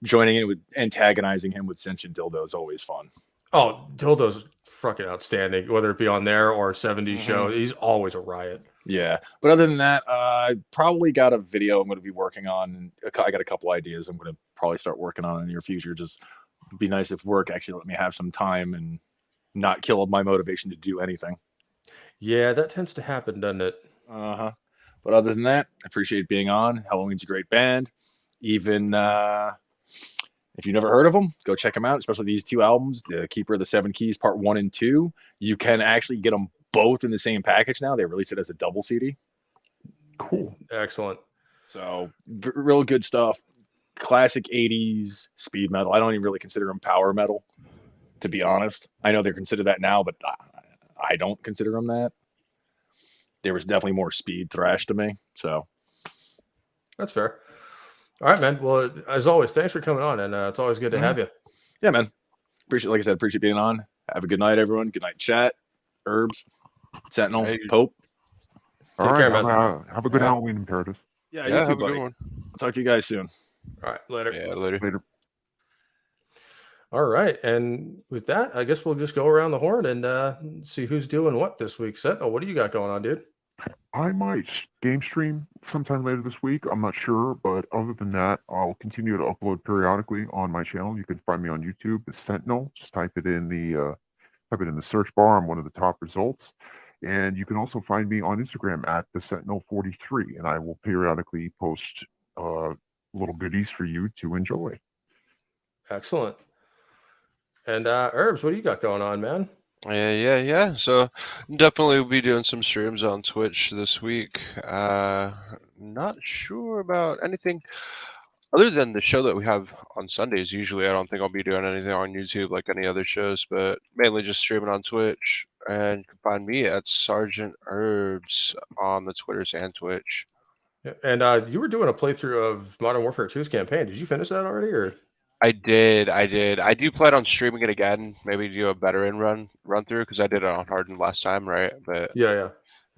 joining in with antagonizing him with sentient dildo is always fun. Oh, Dildo's fucking outstanding, whether it be on there or a 70s Mhm. show. He's always a riot. Yeah, but other than that, I probably got a video I'm going to be working on. I got a couple ideas I'm going to probably start working on in the near future. Just be nice if work actually let me have some time and not kill my motivation to do anything. Yeah, that tends to happen, doesn't it? Uh-huh. But other than that, I appreciate being on. Helloween's a great band. Even if you've never heard of them, go check them out, especially these 2 albums, The Keeper of the Seven Keys, Part 1 and 2. You can actually get them both in the same package now. They released it as a double CD. cool. Excellent. So, real good stuff. Classic 80s speed metal. I don't even really consider them power metal, to be honest. I know they're considered that now, but I don't consider them that. There was definitely more speed thrash to me. So, That's fair. All right, man. Well, as always, thanks for coming on, and it's always good to have you. yeah, man. Like I said, appreciate being on. Have a good night, everyone. Good night, chat. Herbs, Sentinel, Hey. Pope. All Take care, right, man. have a good Yeah. Halloween, Imperative. Yeah, Yeah, you too, have a buddy. good one. I'll talk to you guys soon. All right, later. Yeah, later. Later. All right, and with that, I guess we'll just go around the horn and see who's doing what this week. Sentinel, what do you got going on, dude? I might game stream sometime later this week. I'm not sure, but other than that, I'll continue to upload periodically on my channel. You can find me on YouTube, the Sentinel. Just type it in the search bar. I'm one of the top results. And you can also find me on Instagram at the Sentinel43, and I will periodically post little goodies for you to enjoy. Excellent. And Herbs, what do you got going on, man? Yeah. So definitely we'll be doing some streams on Twitch this week. Not sure about anything other than the show that we have on Sundays. Usually I don't think I'll be doing anything on YouTube like any other shows, but mainly just streaming on Twitch. And you can find me at Sergeant Herbs on the Twitters and Twitch. And you were doing a playthrough of Modern Warfare 2's campaign. Did you finish that already, or? I did. I do plan on streaming it again. Maybe do a veteran run through because I did it on hardened last time, right? But Yeah.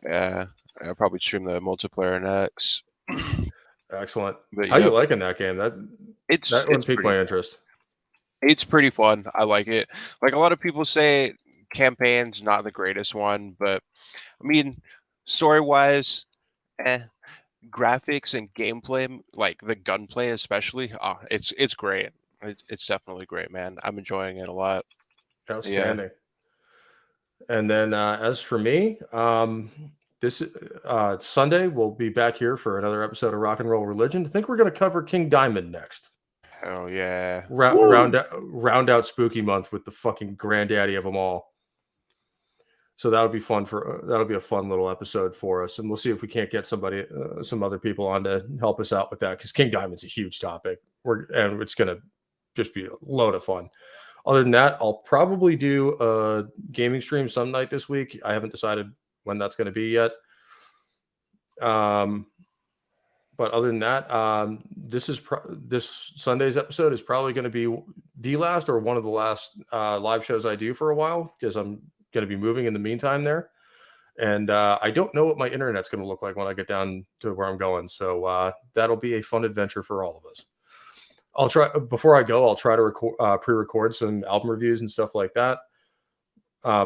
I'll probably stream the multiplayer next. Excellent. But How you liking that game? That one piqued my interest. It's pretty fun. I like it. Like a lot of people say, campaign's not the greatest one, but I mean, story wise, eh. Graphics and gameplay, like the gunplay especially, it's great. It's definitely great, man. I'm enjoying it a lot. Outstanding. And then as for me, this Sunday we'll be back here for another episode of Rock and Roll Religion. I think we're going to cover King Diamond next. Oh yeah. Round out spooky month with the fucking granddaddy of them all. So that'll be fun that'll be a fun little episode for us, and we'll see if we can't get some other people on to help us out with that, because King Diamond's a huge topic. And it's gonna just be a load of fun. Other than that, I'll probably do a gaming stream some night this week. I haven't decided when that's going to be yet. But other than that, this Sunday's episode is probably going to be the last or one of the last live shows I do for a while, because I'm going to be moving in the meantime there. And I don't know what my internet's going to look like when I get down to where I'm going. So that'll be a fun adventure for all of us. Before I go, I'll try to pre-record some album reviews and stuff like that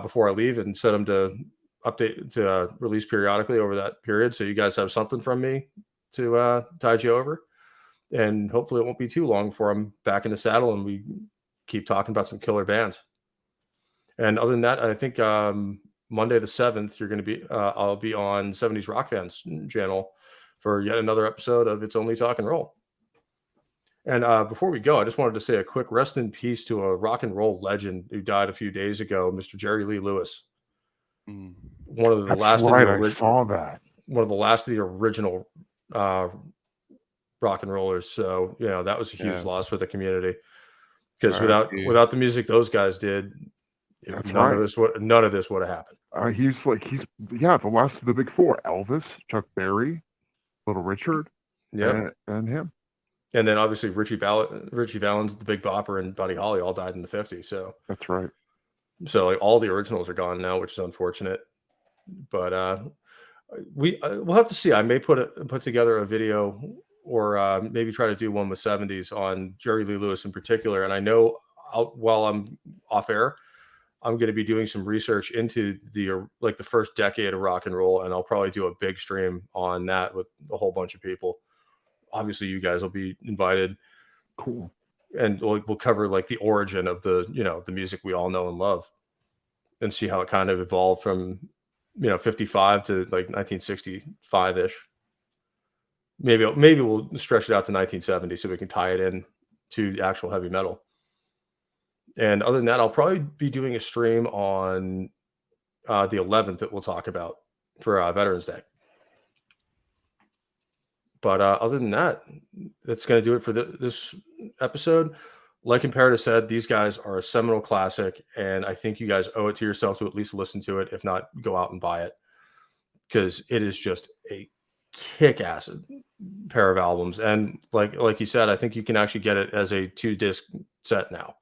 before I leave, and set them to release periodically over that period. So you guys have something from me to tide you over. And hopefully it won't be too long before I'm back in the saddle and we keep talking about some killer bands. And other than that, I think Monday the 7th, I'll be on 70s Rock Fans channel for yet another episode of It's Only Talk and Roll. And before we go, I just wanted to say a quick rest in peace to a rock and roll legend who died a few days ago, Mr. Jerry Lee Lewis. One of the last. I saw that. One of the last of the original rock and rollers. So that was a huge loss for the community, because without the music those guys did, none of this would have happened. He's the last of the big four: Elvis, Chuck Berry, Little Richard, and him. And then obviously Richie Valens, the Big Bopper, and Buddy Holly all died in the 50s. So that's right. So all the originals are gone now, which is unfortunate. But we'll have to see. I may put together a video, or maybe try to do one with 70s on Jerry Lee Lewis in particular. And I know while I'm off air, I'm going to be doing some research into the first decade of rock and roll, and I'll probably do a big stream on that with a whole bunch of people. Obviously, you guys will be invited. Cool. And we'll cover the origin of the music we all know and love, and see how it kind of evolved from 55 to 1965 ish. Maybe we'll stretch it out to 1970 so we can tie it in to actual heavy metal. And other than that, I'll probably be doing a stream on the 11th that we'll talk about for Veterans Day. But other than that, that's going to do it for this episode. Like Imperative said, these guys are a seminal classic, and I think you guys owe it to yourself to at least listen to it. If not, go out and buy it, because it is just a kick-ass pair of albums. And like you said, I think you can actually get it as a 2-disc set now,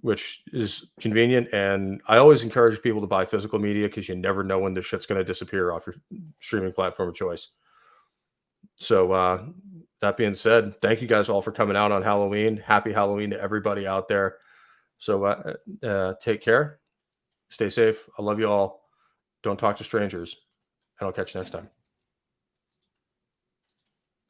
which is convenient. And I always encourage people to buy physical media, because you never know when this shit's going to disappear off your streaming platform of choice. So that being said, thank you guys all for coming out on Halloween. Happy Halloween to everybody out there. So take care. Stay safe. I love you all. Don't talk to strangers. And I'll catch you next time.